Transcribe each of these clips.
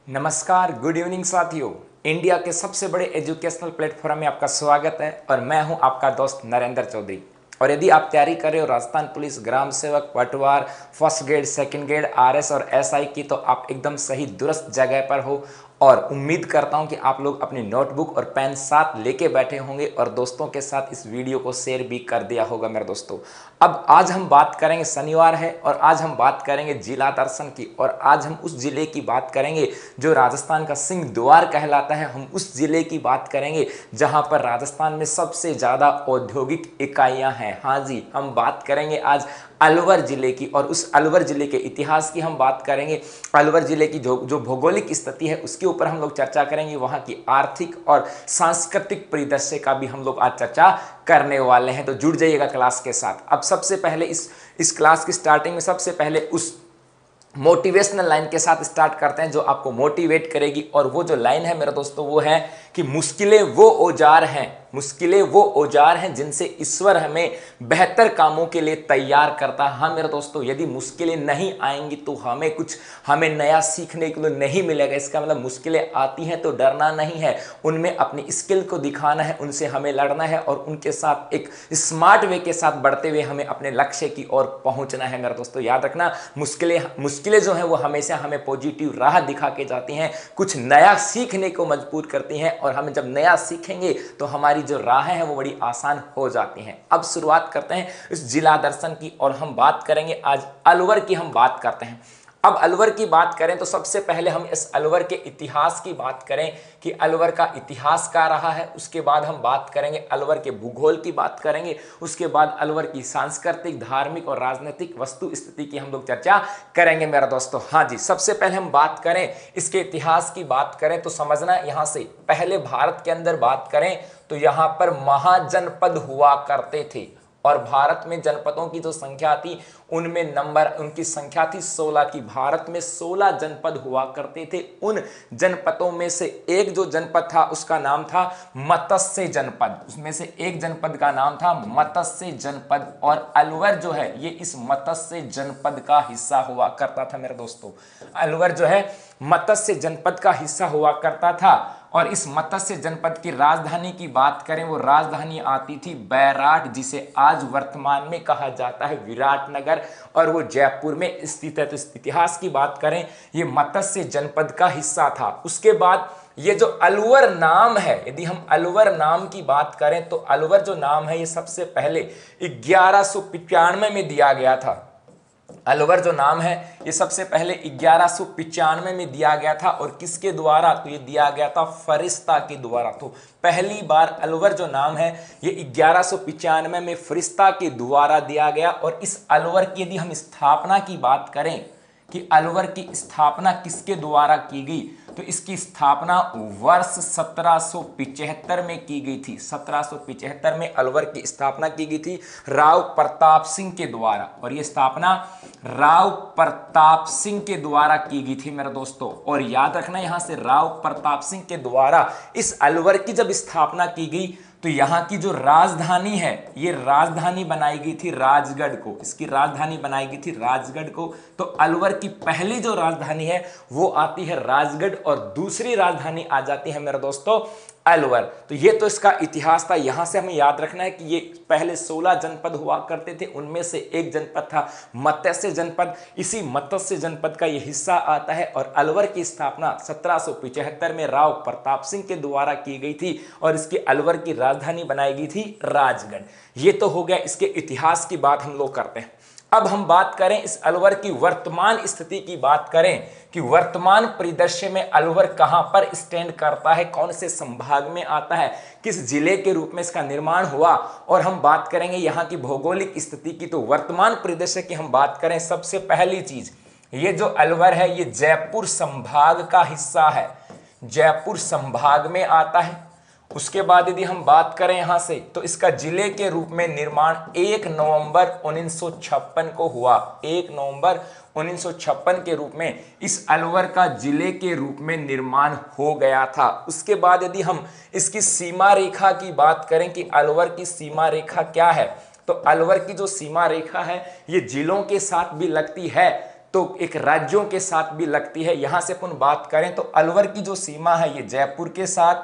नमस्कार, good evening साथियों। India के सबसे बड़े एजुकेशनल प्लेटफॉर्म में आपका स्वागत है और मैं हूं आपका दोस्त नरेंद्र चौधरी। और यदि आप तैयारी कर रहे हो राजस्थान पुलिस, ग्राम सेवक, पटवार, first grade, second grade, RS और एसआई की, तो आप एकदम सही दुरुस्त जगह पर हो। और उम्मीद करता हूं कि आप लोग अपनी नोटबुक और पेन साथ लेके बैठे होंगे और दोस्तों के साथ इस वीडियो को शेयर भी कर दिया होगा मेरे दोस्तों। अब आज हम बात करेंगे, शनिवार है और आज हम बात करेंगे जिला दर्शन की। और आज हम उस जिले की बात करेंगे जो राजस्थान का सिंह द्वार कहलाता है। हम उस जिले की बात करेंगे जहां पर राजस्थान में सबसे ज्यादा औद्योगिक इकाइयां हैं। हाँ जी, हम बात करेंगे आज अलवर जिले की और उस अलवर जिले के इतिहास की हम बात करेंगे। अलवर जिले की जो भौगोलिक स्थिति है उसके ऊपर हम लोग चर्चा करेंगे। वहां की आर्थिक और सांस्कृतिक परिदृश्य का भी हम लोग आज चर्चा करने वाले हैं, तो जुड़ जाइएगा क्लास के साथ। अब सबसे पहले इस क्लास की स्टार्टिंग में सबसे पहले उस मोटिवेशनल लाइन के साथ स्टार्ट करते हैं जो आपको मोटिवेट करेगी। और वो जो लाइन है मेरे दोस्तों वो है कि मुश्किलें वो औजार हैं, मुश्किलें वो औजार हैं जिनसे ईश्वर हमें बेहतर कामों के लिए तैयार करता है। हाँ मेरे दोस्तों, यदि मुश्किलें नहीं आएंगी तो हमें नया सीखने के लिए नहीं मिलेगा। इसका मतलब मुश्किलें आती हैं तो डरना नहीं है, उनमें अपनी स्किल को दिखाना है, उनसे हमें लड़ना है और उनके साथ एक स्मार्ट वे के साथ बढ़ते हुए हमें अपने लक्ष्य की ओर पहुंचना है। मेरे दोस्तों याद रखना, मुश्किलें जो हैं वो हमेशा हमें पॉजिटिव राह दिखा के जाती हैं, कुछ नया सीखने को मजबूर करती हैं। और हम जब नया सीखेंगे तो हमारी जो राहें हैं वो बड़ी आसान हो जाती हैं। अब शुरुआत करते हैं इस जिला दर्शन की और हम बात करेंगे आज अलवर की। हम बात करते हैं, अब अलवर की बात करें तो सबसे पहले हम इस अलवर के इतिहास की बात करें कि अलवर का इतिहास क्या रहा है। उसके बाद हम बात करेंगे अलवर के भूगोल की बात करेंगे। उसके बाद अलवर की सांस्कृतिक, धार्मिक और राजनीतिक वस्तु स्थिति की हम लोग चर्चा करेंगे मेरा दोस्तों। हाँ जी, सबसे पहले हम बात करें इसके इतिहास की बात करें तो समझना, यहां से पहले भारत के अंदर बात करें तो यहां पर महाजनपद हुआ करते थे। और भारत में जनपदों की जो संख्या थी उनकी संख्या थी 16 की। भारत में 16 जनपद हुआ करते थे। उन जनपदों में से एक जो जनपद था उसका नाम था मत्स्य जनपद। उसमें से एक जनपद का नाम था मत्स्य जनपद और अलवर जो है ये इस मत्स्य जनपद का हिस्सा हुआ करता था मेरे दोस्तों। अलवर जो है मत्स्य जनपद का हिस्सा हुआ करता था। और इस मत्स्य जनपद की राजधानी की बात करें, वो राजधानी आती थी बैराट, जिसे आज वर्तमान में कहा जाता है विराटनगर, और वो जयपुर में स्थित है। तो इस इतिहास की बात करें, ये मत्स्य जनपद का हिस्सा था। उसके बाद ये जो अलवर नाम है, यदि हम अलवर नाम की बात करें तो अलवर जो नाम है ये सबसे पहले 1195 में दिया गया था। अलवर जो नाम है ये सबसे पहले 1195 में दिया गया था। और किसके द्वारा? तो ये दिया गया था फरिश्ता के द्वारा। तो पहली बार अलवर जो नाम है ये 1195 में फरिश्ता के द्वारा दिया गया। और इस अलवर की यदि हम स्थापना की बात करें कि अलवर की स्थापना किसके द्वारा की गई, तो इसकी स्थापना वर्ष 1775 में की गई थी। 1775 में अलवर की स्थापना की गई थी राव प्रताप सिंह के द्वारा। और यह स्थापना राव प्रताप सिंह के द्वारा की गई थी मेरे दोस्तों। और याद रखना, यहां से राव प्रताप सिंह के द्वारा इस अलवर की जब स्थापना की गई तो यहां की जो राजधानी है ये राजधानी बनाई गई थी राजगढ़ को। इसकी राजधानी बनाई गई थी राजगढ़ को। तो अलवर की पहली जो राजधानी है वो आती है राजगढ़ और दूसरी राजधानी आ जाती है मेरे दोस्तों अलवर। तो ये तो इसका इतिहास था। यहां से हमें याद रखना है कि ये पहले 16 जनपद हुआ करते थे, उनमें से एक जनपद था मत्स्य जनपद। इसी मत्स्य जनपद का ये हिस्सा आता है। और अलवर की स्थापना 1775 में राव प्रताप सिंह के द्वारा की गई थी और इसकी अलवर की राजधानी बनाई गई थी राजगढ़। ये तो हो गया, इसके इतिहास की बात हम लोग करते हैं। अब हम बात करें इस अलवर की वर्तमान स्थिति की बात करें कि वर्तमान परिदृश्य में अलवर कहां पर स्टैंड करता है, कौन से संभाग में आता है, किस जिले के रूप में इसका निर्माण हुआ। और हम बात करेंगे यहां की भौगोलिक स्थिति की। तो वर्तमान परिदृश्य की हम बात करें, सबसे पहली चीज ये जो अलवर है ये जयपुर संभाग का हिस्सा है, जयपुर संभाग में आता है। उसके बाद यदि हम बात करें यहां से तो इसका जिले के रूप में निर्माण 1 नवंबर 1956 को हुआ। 1 नवंबर 1956 के रूप में इस अलवर का जिले के रूप में निर्माण हो गया था। उसके बाद यदि हम इसकी सीमा रेखा की बात करें कि अलवर की सीमा रेखा क्या है, तो अलवर की जो सीमा रेखा है ये जिलों के साथ भी लगती है। तो एक राज्यों के साथ भी लगती है। यहां से अपन बात करें तो अलवर की जो सीमा है ये जयपुर के साथ,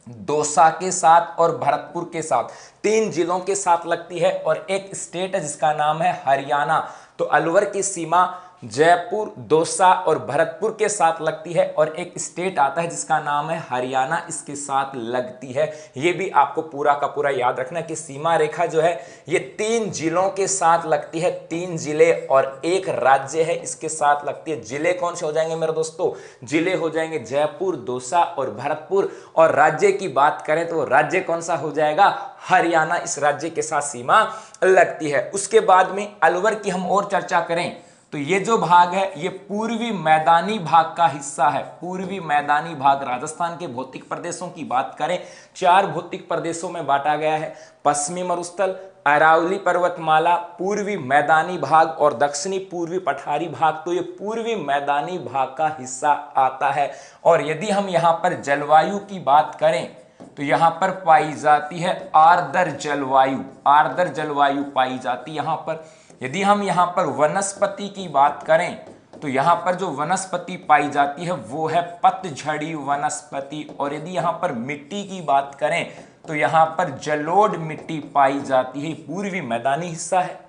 दौसा के साथ और भरतपुर के साथ, 3 जिलों के साथ लगती है। और एक स्टेट है जिसका नाम है हरियाणा। तो अलवर की सीमा जयपुर, दौसा और भरतपुर के साथ लगती है और एक स्टेट आता है जिसका नाम है हरियाणा, इसके साथ लगती है। ये भी आपको पूरा का पूरा याद रखना कि सीमा रेखा जो है ये 3 जिलों के साथ लगती है, 3 जिले और एक राज्य है इसके साथ लगती है। जिले कौन से हो जाएंगे मेरे दोस्तों? जिले हो जाएंगे जयपुर, दौसा और भरतपुर। और राज्य की बात करें तो राज्य कौन सा हो जाएगा? हरियाणा, इस राज्य के साथ सीमा लगती है। उसके बाद में अलवर की हम और चर्चा करें तो ये जो भाग है ये पूर्वी मैदानी भाग का हिस्सा है। पूर्वी मैदानी भाग राजस्थान के भौतिक प्रदेशों की बात करें, 4 भौतिक प्रदेशों में बांटा गया है। पश्चिमी मरुस्थल, अरावली पर्वतमाला, पूर्वी मैदानी भाग और दक्षिणी पूर्वी पठारी भाग। तो ये पूर्वी मैदानी भाग का हिस्सा आता है। और यदि हम यहाँ पर जलवायु की बात करें तो यहां पर पाई जाती है आर्द्र जलवायु। आर्द्र जलवायु पाई जाती है यहां पर। यदि हम यहां पर वनस्पति की बात करें तो यहां पर जो वनस्पति पाई जाती है वो है पतझड़ी वनस्पति। और यदि यहां पर मिट्टी की बात करें तो यहां पर जलोढ़ मिट्टी पाई जाती है। पूर्वी मैदानी हिस्सा है,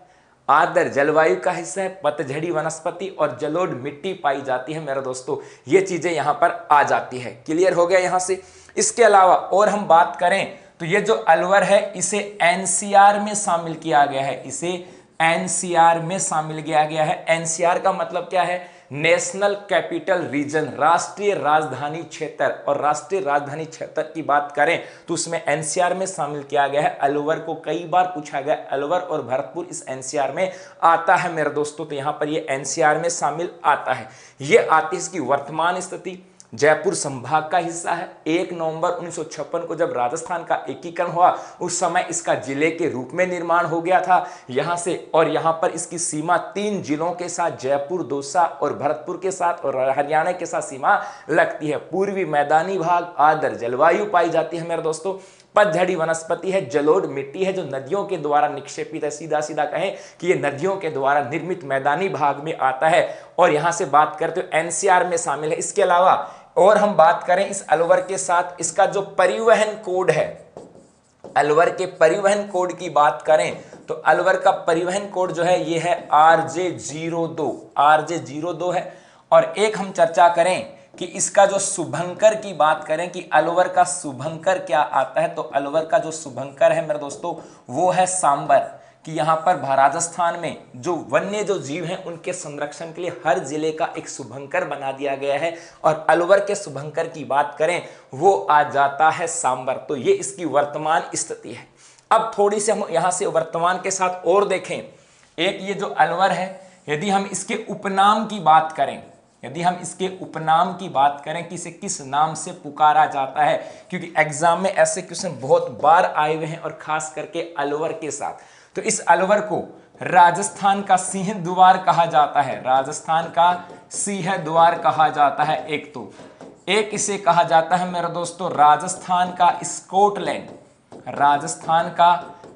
आर्द्र जलवायु का हिस्सा है, पतझड़ी वनस्पति और जलोढ़ मिट्टी पाई जाती है मेरे दोस्तों। ये चीजें यहां पर आ जाती है। क्लियर हो गया यहां से? इसके अलावा और हम बात करें तो ये जो अलवर है इसे एनसीआर में शामिल किया गया है। इसे एनसीआर में शामिल किया गया है। एनसीआर का मतलब क्या है? नेशनल कैपिटल रीजन, राष्ट्रीय राजधानी क्षेत्र। और राष्ट्रीय राजधानी क्षेत्र की बात करें तो उसमें एनसीआर में शामिल किया गया है। अलवर को कई बार पूछा गया, अलवर और भरतपुर इस एनसीआर में आता है मेरे दोस्तों। तो यहां पर ये एनसीआर में शामिल आता है। ये आती है इसकी वर्तमान स्थिति। जयपुर संभाग का हिस्सा है। 1 नवंबर 1956 को जब राजस्थान का एकीकरण हुआ उस समय इसका जिले के रूप में निर्माण हो गया था यहां से। और यहां पर इसकी सीमा 3 जिलों के साथ जयपुर, दौसा और भरतपुर के साथ और हरियाणा के साथ सीमा लगती है। पूर्वी मैदानी भाग, आर्द्र जलवायु पाई जाती है मेरे दोस्तों। पतझड़ी वनस्पति है, जलोढ़ मिट्टी है जो नदियों के द्वारा निक्षेपित है। सीधा सीधा कहें कि ये नदियों के द्वारा निर्मित मैदानी भाग में आता है। और यहां से बात करते हो एनसीआर में शामिल है। इसके अलावा और हम बात करें इस अलवर के साथ, इसका जो परिवहन कोड है, अलवर के परिवहन कोड की बात करें तो अलवर का परिवहन कोड जो है ये है RJ02। RJ02 है। और एक हम चर्चा करें कि इसका जो शुभंकर की बात करें कि अलवर का शुभंकर क्या आता है, तो अलवर का जो शुभंकर है मेरे दोस्तों वो है सांबर। कि यहाँ पर राजस्थान में जो वन्य जो जीव हैं उनके संरक्षण के लिए हर जिले का एक शुभंकर बना दिया गया है। और अलवर के शुभंकर की बात करें वो आ जाता है सांबर। तो ये इसकी वर्तमान स्थिति है। अब थोड़ी सी हम यहाँ से वर्तमान के साथ और देखें। एक ये जो अलवर है, यदि हम इसके उपनाम की बात करें, यदि हम इसके उपनाम की बात करें कि इसे किस नाम से पुकारा जाता है, क्योंकि एग्जाम में ऐसे क्वेश्चन बहुत बार आए हुए हैं और खास करके अलवर के साथ। तो इस अलवर को राजस्थान का सिंह द्वार कहा जाता है। राजस्थान का सिंह द्वार कहा जाता है एक तो। एक इसे कहा जाता है मेरे दोस्तों राजस्थान का स्कॉटलैंड। राजस्थान का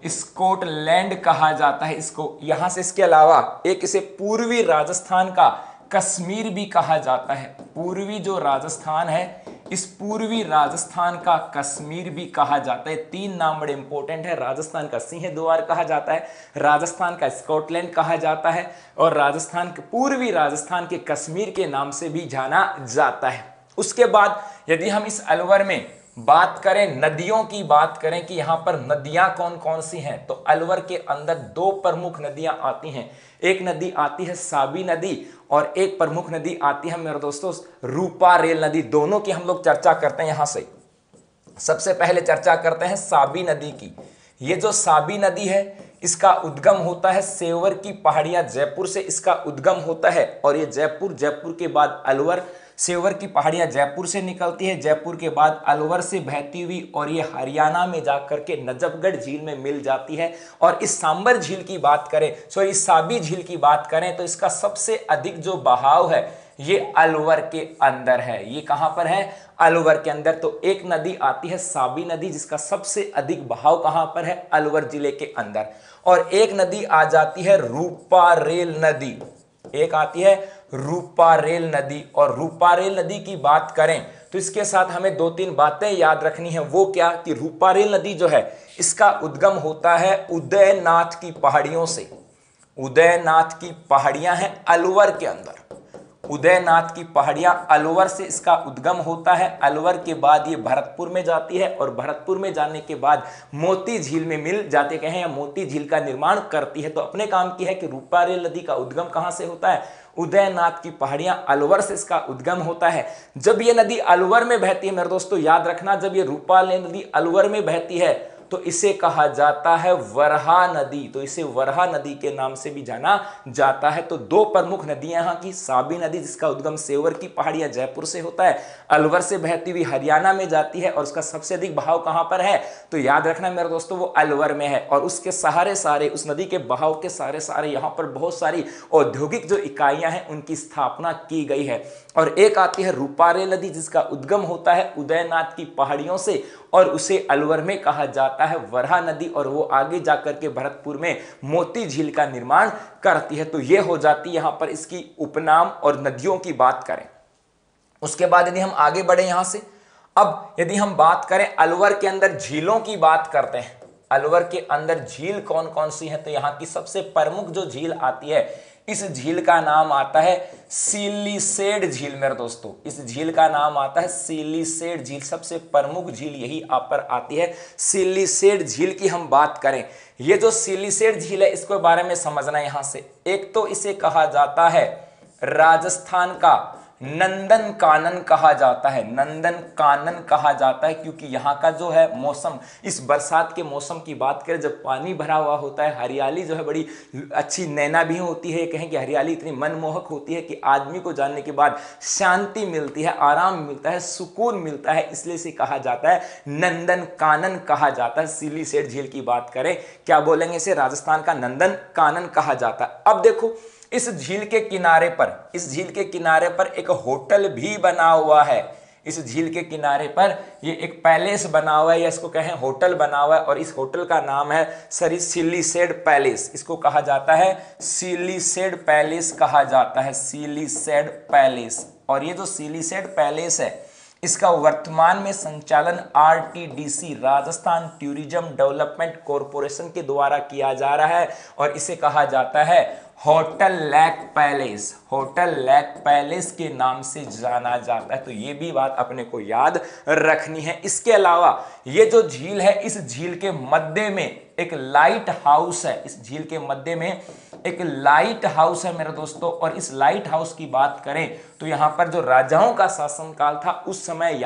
स्कॉटलैंड कहा जाता है इसको। यहां से इसके अलावा एक इसे पूर्वी राजस्थान का कश्मीर भी कहा जाता है। पूर्वी जो राजस्थान है इस पूर्वी राजस्थान का कश्मीर भी कहा जाता है। 3 नाम बड़े इंपॉर्टेंट है। राजस्थान का सिंह द्वार कहा जाता है, राजस्थान का स्कॉटलैंड कहा जाता है और राजस्थान के पूर्वी राजस्थान के कश्मीर के नाम से भी जाना जाता है। उसके बाद यदि हम इस अलवर में बात करें, नदियों की बात करें कि यहाँ पर नदियां कौन कौन सी हैं, तो अलवर के अंदर 2 प्रमुख नदियां आती हैं। एक नदी आती है साबी नदी और एक प्रमुख नदी आती है मेरे दोस्तों रूपा रेल नदी। दोनों की हम लोग चर्चा करते हैं। यहां से सबसे पहले चर्चा करते हैं साबी नदी की। ये जो साबी नदी है इसका उद्गम होता है सेवर की पहाड़ियां, जयपुर से इसका उद्गम होता है और ये जयपुर के बाद अलवर, सेवर की पहाड़ियां जयपुर से निकलती है, जयपुर के बाद अलवर से बहती हुई और ये हरियाणा में जाकर के नजफगढ़ झील में मिल जाती है। और इस सांबर झील की बात करें, सॉरी साबी झील की बात करें तो इसका सबसे अधिक जो बहाव है ये अलवर के अंदर है। ये कहां पर है? अलवर के अंदर। तो एक नदी आती है साबी नदी जिसका सबसे अधिक बहाव कहां पर है? अलवर जिले के अंदर। और एक नदी आ जाती है रूपा रेल नदी। एक आती है रूपारेल नदी। और रूपारेल नदी की बात करें तो इसके साथ हमें दो तीन बातें याद रखनी है। वो क्या कि रूपारेल नदी जो है इसका उद्गम होता है उदयनाथ की पहाड़ियों से। उदयनाथ की पहाड़ियां हैं अलवर के अंदर। उदयनाथ की पहाड़ियां अलवर से इसका उद्गम होता है। अलवर के बाद ये भरतपुर में जाती है और भरतपुर में जाने के बाद मोती झील में मिल जाते कहें या मोती झील का निर्माण करती है। तो अपने काम की है कि रूपारेल नदी का उद्गम कहां से होता है? उदयनाथ की पहाड़ियां अलवर से इसका उद्गम होता है। जब ये नदी अलवर में बहती है मेरे दोस्तों, याद रखना, जब ये रूपारेल नदी अलवर में बहती है तो इसे कहा जाता है वरहा नदी। तो इसे वरहा नदी के नाम से भी जाना जाता है। तो दो प्रमुख नदियां यहां की, साबी नदी जिसका उद्गम सेवर की पहाड़ियां जयपुर से होता है, अलवर से बहती हुई हरियाणा में जाती है और उसका सबसे अधिक बहाव कहां पर है? तो याद रखना मेरे दोस्तों वो अलवर में है। और उसके सहारे सारे, उस नदी के बहाव के सहारे सारे यहां पर बहुत सारी औद्योगिक जो इकाइयां हैं उनकी स्थापना की गई है। और एक आती है रूपारेल नदी जिसका उद्गम होता है उदयनाथ की पहाड़ियों से और उसे अलवर में कहा जाता है वरहा नदी। और वो आगे जाकर के भरतपुर में मोती झील का निर्माण करती है। तो ये हो जाती है यहां पर इसकी उपनाम और नदियों की बात करें। उसके बाद यदि हम आगे बढ़े यहां से, अब यदि हम बात करें अलवर के अंदर झीलों की बात करते हैं। अलवर के अंदर झील कौन कौन सी है? तो यहां की सबसे प्रमुख जो झील आती है इस झील का नाम आता है सिलीसेड झील। मेरे दोस्तों इस झील का नाम आता है सिलीसेड झील। सबसे प्रमुख झील यही आप पर आती है सिलीसेड झील की हम बात करें। ये जो सिलीसेड झील है इसके बारे में समझना यहां से। एक तो इसे कहा जाता है राजस्थान का नंदन कानन कहा जाता है। नंदन कानन कहा जाता है क्योंकि यहाँ का जो है मौसम, इस बरसात के मौसम की बात करें जब पानी भरा हुआ होता है, हरियाली जो है बड़ी अच्छी नैना भी होती है। कहें कि हरियाली इतनी मनमोहक होती है कि आदमी को जानने के बाद शांति मिलती है, आराम मिलता है, सुकून मिलता है। इसलिए इसे कहा जाता है नंदन कानन कहा जाता है। सिलीसेड झील की बात करें क्या बोलेंगे? इसे राजस्थान का नंदन कानन कहा जाता है। अब देखो इस झील के किनारे पर, इस झील के किनारे पर एक होटल भी बना हुआ है। इस झील के किनारे पर ये एक पैलेस बना हुआ है या इसको कहें होटल बना हुआ है और इस होटल का नाम है सिलीसेड पैलेस। इसको कहा जाता है सिलीसेड पैलेस कहा जाता है, सिलीसेड पैलेस। और ये जो सिलीसेड पैलेस है इसका वर्तमान में संचालन RTDC Rajasthan tourism development corporation के द्वारा किया जा रहा है और इसे कहा जाता है hotel lake palace. Hotel lake palace के नाम से जाना जाता है। तो ये भी बात अपने को याद रखनी है। इसके अलावा ये जो झील है इस झील के मध्य में एक लाइट हाउस है। इस झील के मध्य में एक लाइट हाउस है मेरे दोस्तों। और इस लाइट हाउस की बात करें तो यहां पर जो राजाओं का शासनकाल था उस समय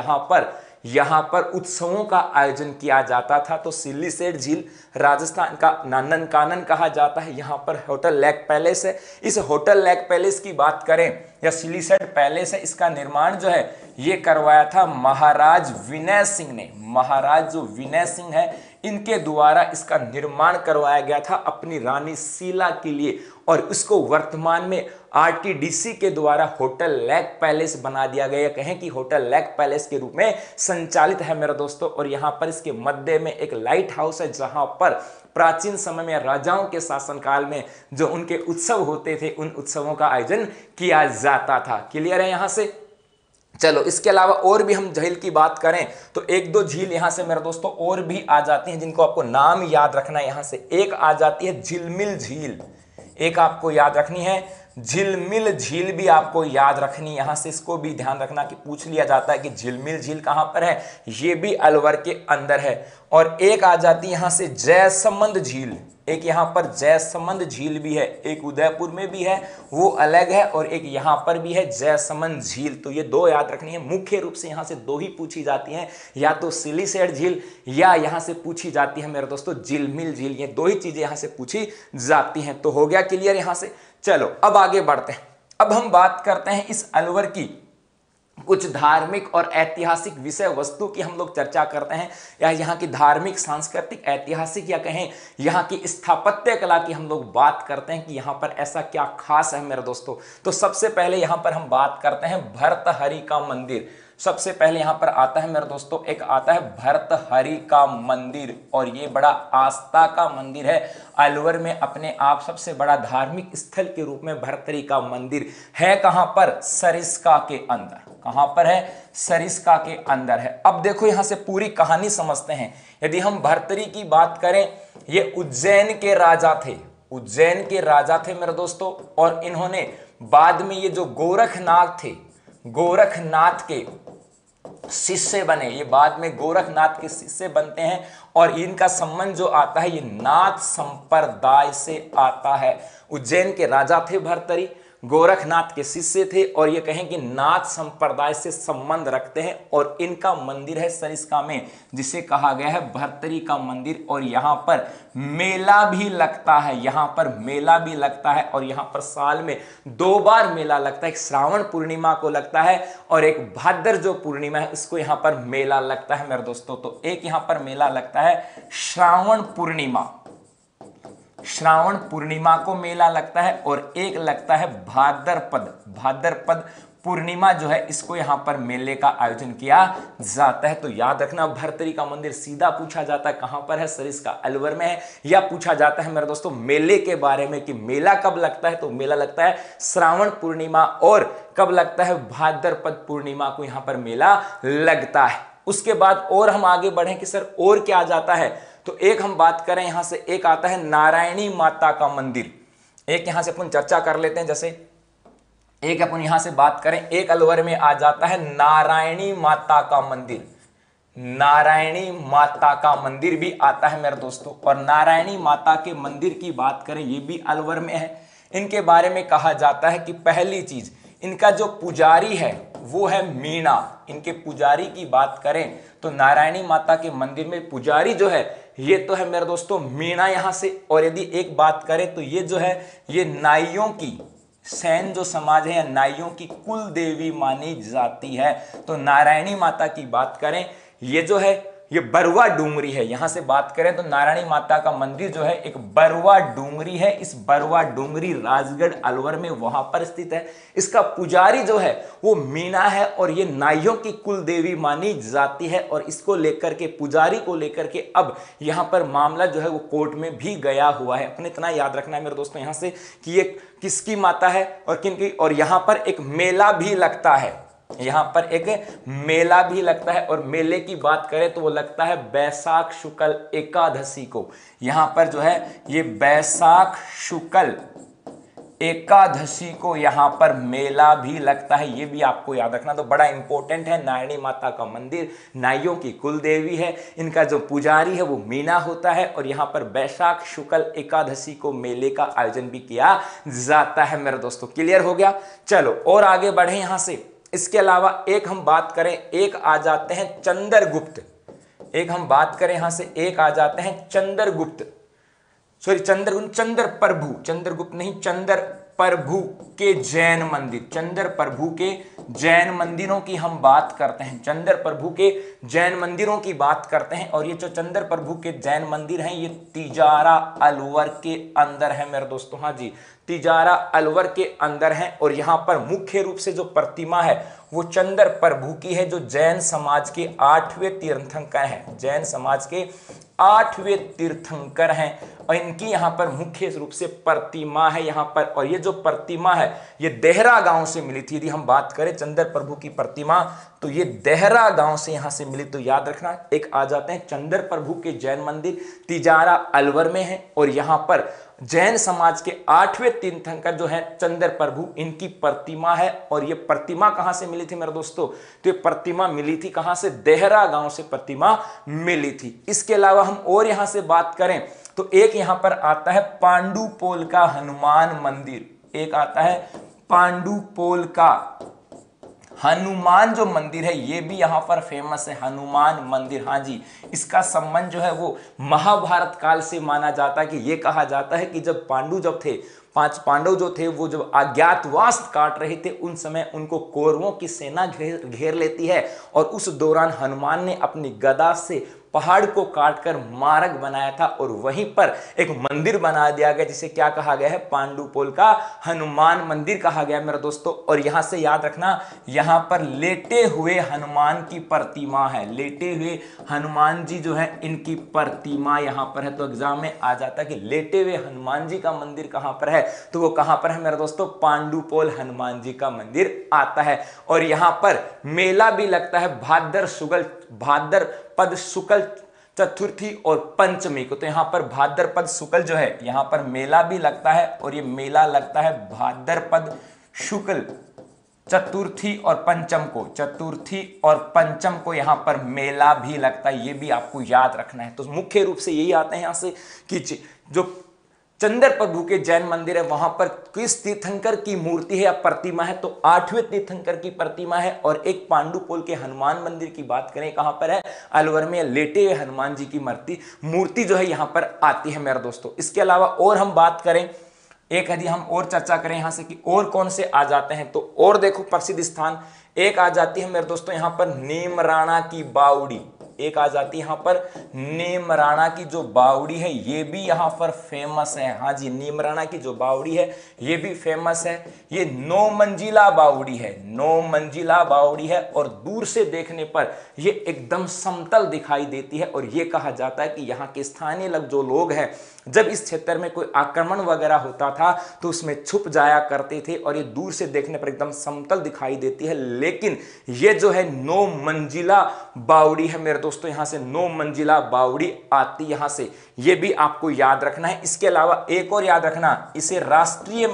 यहां पर उत्सवों का आयोजन किया जाता था। तो सिलीसेड झील राजस्थान का नंदन कानन कहा जाता है। यहां पर होटल लेक पैलेस है। इस होटल लेक पैलेस की बात करें या सिलीसेड पैलेस है, इसका निर्माण जो है ये करवाया था महाराज विनय सिंह ने। महाराज जो विनय सिंह है इनके द्वारा इसका निर्माण करवाया गया था अपनी रानी शीला के लिए। और इसको वर्तमान में आरटीडीसी के द्वारा होटल लेक पैलेस बना दिया गया। कहें कि होटल लेक पैलेस के रूप में संचालित है मेरे दोस्तों। और यहां पर इसके मध्य में एक लाइट हाउस है जहां पर प्राचीन समय में राजाओं के शासनकाल में जो उनके उत्सव होते थे उन उत्सवों का आयोजन किया जाता था। क्लियर है यहां से? चलो इसके अलावा और भी हम झील की बात करें तो एक दो झील यहां से मेरे दोस्तों और भी आ जाती हैं जिनको आपको नाम याद रखना है। यहां से एक आ जाती है झिलमिल झील, एक आपको याद रखनी है झिलमिल झील भी आपको याद रखनी। यहां से इसको भी ध्यान रखना कि पूछ लिया जाता है कि झिलमिल झील कहां पर है, ये भी अलवर के अंदर है। और एक आ जाती है यहां से जयसमंद झील, एक यहां पर जयसमंद झील भी है, एक उदयपुर में भी है वो अलग है और एक यहां पर भी है जयसमंद झील। तो ये दो याद रखनी है। मुख्य रूप से यहां से दो ही पूछी जाती हैं, या तो सिलीसेड झील या यहां से पूछी जाती है मेरे दोस्तों झिलमिल झील। ये दो ही चीजें यहां से पूछी जाती हैं। तो हो गया क्लियर यहां से। चलो अब आगे बढ़ते हैं। अब हम बात करते हैं इस अलवर की कुछ धार्मिक और ऐतिहासिक विषय वस्तु की हम लोग चर्चा करते हैं, या यहाँ की धार्मिक, सांस्कृतिक, ऐतिहासिक या कहें यहाँ की स्थापत्य कला की हम लोग बात करते हैं कि यहाँ पर ऐसा क्या खास है मेरे दोस्तों। तो सबसे पहले यहाँ पर हम बात करते हैं भर्तहरि का मंदिर। सबसे पहले यहाँ पर आता है मेरे दोस्तों, एक आता है भर्तहरि का मंदिर, और ये बड़ा आस्था का मंदिर है। अलवर में अपने आप सबसे बड़ा धार्मिक स्थल के रूप में भर्तहरि का मंदिर है। कहां पर? सरिस्का के अंदर। कहां पर है? सरिस्का के अंदर है। अब देखो यहां से पूरी कहानी समझते हैं। यदि हम भर्तहरि की बात करें, ये उज्जैन के राजा थे, उज्जैन के राजा थे मेरे दोस्तों, और इन्होंने बाद में ये जो गोरखनाथ थे, गोरखनाथ के शिष्य बने। ये बाद में गोरखनाथ के शिष्य बनते हैं, और इनका संबंध जो आता है ये नाथ संप्रदाय से आता है। उज्जैन के राजा थे भर्तहरि, गोरखनाथ के शिष्य थे, और ये कहें कि नाथ संप्रदाय से संबंध रखते हैं, और इनका मंदिर है सरिस्का में, जिसे कहा गया है भर्तहरि का मंदिर। और यहाँ पर मेला भी लगता है, यहाँ पर मेला भी लगता है, और यहाँ पर साल में 2 बार मेला लगता है। एक श्रावण पूर्णिमा को लगता है, और एक भाद्र जो पूर्णिमा है उसको यहाँ पर मेला लगता है मेरे दोस्तों। तो एक यहाँ पर मेला लगता है श्रावण पूर्णिमा, श्रावण पूर्णिमा को मेला लगता है, और एक लगता है भाद्रपद, भाद्रपद पूर्णिमा जो है इसको यहां पर मेले का आयोजन किया जाता है। तो याद रखना, भर्तहरि का मंदिर सीधा पूछा जाता है कहां पर है, सरिस्का अलवर में है, या पूछा जाता है मेरे दोस्तों मेले के बारे में कि मेला कब लगता है, तो मेला लगता है श्रावण पूर्णिमा, और कब लगता है? भाद्रपद पूर्णिमा को यहां पर मेला लगता है। उसके बाद और हम आगे बढ़ें कि सर और क्या आ जाता है, तो एक हम बात करें यहां से, एक आता है नारायणी माता का मंदिर। एक यहां से अपन चर्चा कर लेते हैं, जैसे एक अपन यहां से बात करें, एक अलवर में आ जाता है नारायणी माता का मंदिर, नारायणी माता का मंदिर भी आता है मेरे दोस्तों। और नारायणी माता के मंदिर की बात करें, ये भी अलवर में है। इनके बारे में कहा जाता है कि पहली चीज, इनका जो पुजारी है वो है मीणा। इनके पुजारी की बात करें तो नारायणी माता के मंदिर में पुजारी जो है ये तो है मेरे दोस्तों मीणा यहां से। और यदि एक बात करें तो ये जो है ये नाइयों की, सैन जो समाज है या नाइयों की कुल देवी मानी जाती है। तो नारायणी माता की बात करें, ये जो है ये बरुआ डूंगरी है। यहां से बात करें तो नारायणी माता का मंदिर जो है एक बरुआ डूंगरी है। इस बरुआ डूंगरी राजगढ़ अलवर में वहां पर स्थित है। इसका पुजारी जो है वो मीणा है, और ये नाइयों की कुल देवी मानी जाती है। और इसको लेकर के, पुजारी को लेकर के अब यहां पर मामला जो है वो कोर्ट में भी गया हुआ है। अपने इतना याद रखना है मेरे दोस्तों यहां से कि ये किसकी माता है और किन की। और यहां पर एक मेला भी लगता है, यहां पर एक मेला भी लगता है। और मेले की बात करें तो वो लगता है बैसाख शुक्ल एकादशी को। यहां पर जो है ये बैसाख शुक्ल एकादशी को यहां पर मेला भी लगता है, ये भी आपको याद रखना। तो बड़ा इंपॉर्टेंट है, नारायणी माता का मंदिर नाइयों की कुल देवी है, इनका जो पुजारी है वो मीणा होता है, और यहां पर बैसाख शुक्ल एकादशी को मेले का आयोजन भी किया जाता है मेरे दोस्तों। क्लियर हो गया? चलो और आगे बढ़े यहां से। इसके अलावा एक हम बात करें, एक आ जाते हैं चंद्रगुप्त। एक हम बात करें यहां से, एक आ जाते हैं चंद्रगुप्त, सॉरी चंद्रप्रभु, चंद्रगुप्त नहीं, चंद्रप्रभु के जैन मंदिर। चंद्रप्रभु के जैन मंदिरों की हम बात करते हैं, चंद्रप्रभु के जैन मंदिरों की बात करते हैं। और ये जो चंद्रप्रभु के जैन मंदिर हैं ये तिजारा अलवर के अंदर है मेरे दोस्तों। हाँ जी, तिजारा अलवर के अंदर है। और यहाँ पर मुख्य रूप से जो प्रतिमा है वो चंद्रप्रभु की है, जो जैन समाज के 8वें तीर्थंकर हैं, जैन समाज के 8वें तीर्थंकर हैं। और इनकी यहाँ पर मुख्य रूप से प्रतिमा है यहाँ पर। और ये जो प्रतिमा है ये देहरा गांव से मिली थी। यदि हम बात करें चंद्रप्रभु की प्रतिमा तो ये देहरा गांव से यहाँ से मिली। तो याद रखना, एक आ जाते हैं चंद्रप्रभु के जैन मंदिर, तिजारा अलवर में है। और यहाँ पर जैन समाज के 8वें तीर्थंकर जो है चंद्रप्रभु, इनकी प्रतिमा है। और ये प्रतिमा कहां से मिली थी मेरे दोस्तों? तो ये प्रतिमा मिली थी कहां से? देहरा गांव से प्रतिमा मिली थी। इसके अलावा हम और यहां से बात करें तो एक यहां पर आता है पांडुपोल का हनुमान मंदिर। एक आता है पांडुपोल का हनुमान जो मंदिर है ये भी यहाँ पर फेमस है, हनुमान मंदिर। हाँ जी, इसका संबंध जो है वो महाभारत काल से माना जाता है कि ये कहा जाता है कि जब पांडु जब थे, 5 पांडव जो थे वो जब अज्ञातवास काट रहे थे उन समय उनको कौरवों की सेना घेर लेती है और उस दौरान हनुमान ने अपनी गदा से पहाड़ को काटकर मार्ग बनाया था और वहीं पर एक मंदिर बना दिया गया जिसे क्या कहा गया है, पांडुपोल का हनुमान मंदिर कहा गया मेरे दोस्तों। और यहां से याद रखना, यहां पर लेटे हुए हनुमान की प्रतिमा है, लेटे हुए हनुमान जी जो है इनकी प्रतिमा यहां पर है। तो एग्जाम में आ जाता है कि लेटे हुए हनुमान जी का मंदिर कहां पर है, तो वो कहां पर है मेरे दोस्तों, पांडुपोल हनुमान जी का मंदिर आता है। और यहां पर मेला भी लगता है भाद्रपद शुक्ल चतुर्थी और पंचमी को। तो यहां पर भाद्रपद शुक्ल जो है यहां पर मेला भी लगता है और ये मेला लगता है भाद्रपद शुक्ल चतुर्थी और पंचम को, चतुर्थी और पंचम को यहां पर मेला भी लगता है, ये भी आपको याद रखना है। तो मुख्य रूप से यही आते हैं यहां से कि जो चंद्र प्रभु के जैन मंदिर है वहां पर किस तीर्थंकर की मूर्ति है या प्रतिमा है, तो 8वें तीर्थंकर की प्रतिमा है। और एक पांडुपोल के हनुमान मंदिर की बात करें कहां पर है, अलवर में लेटे हुए हनुमान जी की मूर्ति जो है यहां पर आती है मेरे दोस्तों। इसके अलावा और हम बात करें, एक यदि हम और चर्चा करें यहां से कि और कौन से आ जाते हैं, तो और देखो प्रसिद्ध स्थान एक आ जाती है मेरे दोस्तों यहां पर नीमराणा की बावड़ी, एक आ जाती है यहां पर नीमराणा की जो बावड़ी है ये भी यहां पर फेमस है। हाँ जी, नीमराणा की जो बावड़ी है ये भी फेमस है। ये 9 मंजिला बावड़ी है, 9 मंजिला बावड़ी है और दूर से देखने पर ये एकदम समतल दिखाई देती है। और ये कहा जाता है कि यहाँ के स्थानीय जो लोग हैं जब इस क्षेत्र में कोई आक्रमण वगैरह होता था तो उसमें छुप जाया करते थे और ये दूर से देखने पर एकदम समतल दिखाई देती है। लेकिन ये जो है 9 मंजिला बावड़ी है मेरे दोस्तों, यहां से 9 मंजिला बावड़ी आती यहां से, ये भी आपको याद रखना है। इसके अलावा एक और याद रखना, इसे राष्ट्रीय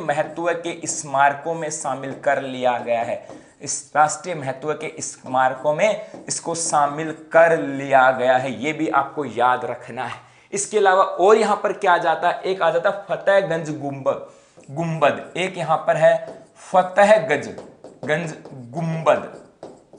महत्व के स्मारकों में शामिल कर लिया गया है, इस राष्ट्रीय महत्व के स्मारकों में इसको शामिल कर लिया गया है, ये भी आपको याद रखना है। इसके अलावा और यहां पर क्या आ जाता है, एक आ जाता है फतेहगंज गुंबद, एक यहां पर है फतेहगंज गुंबद,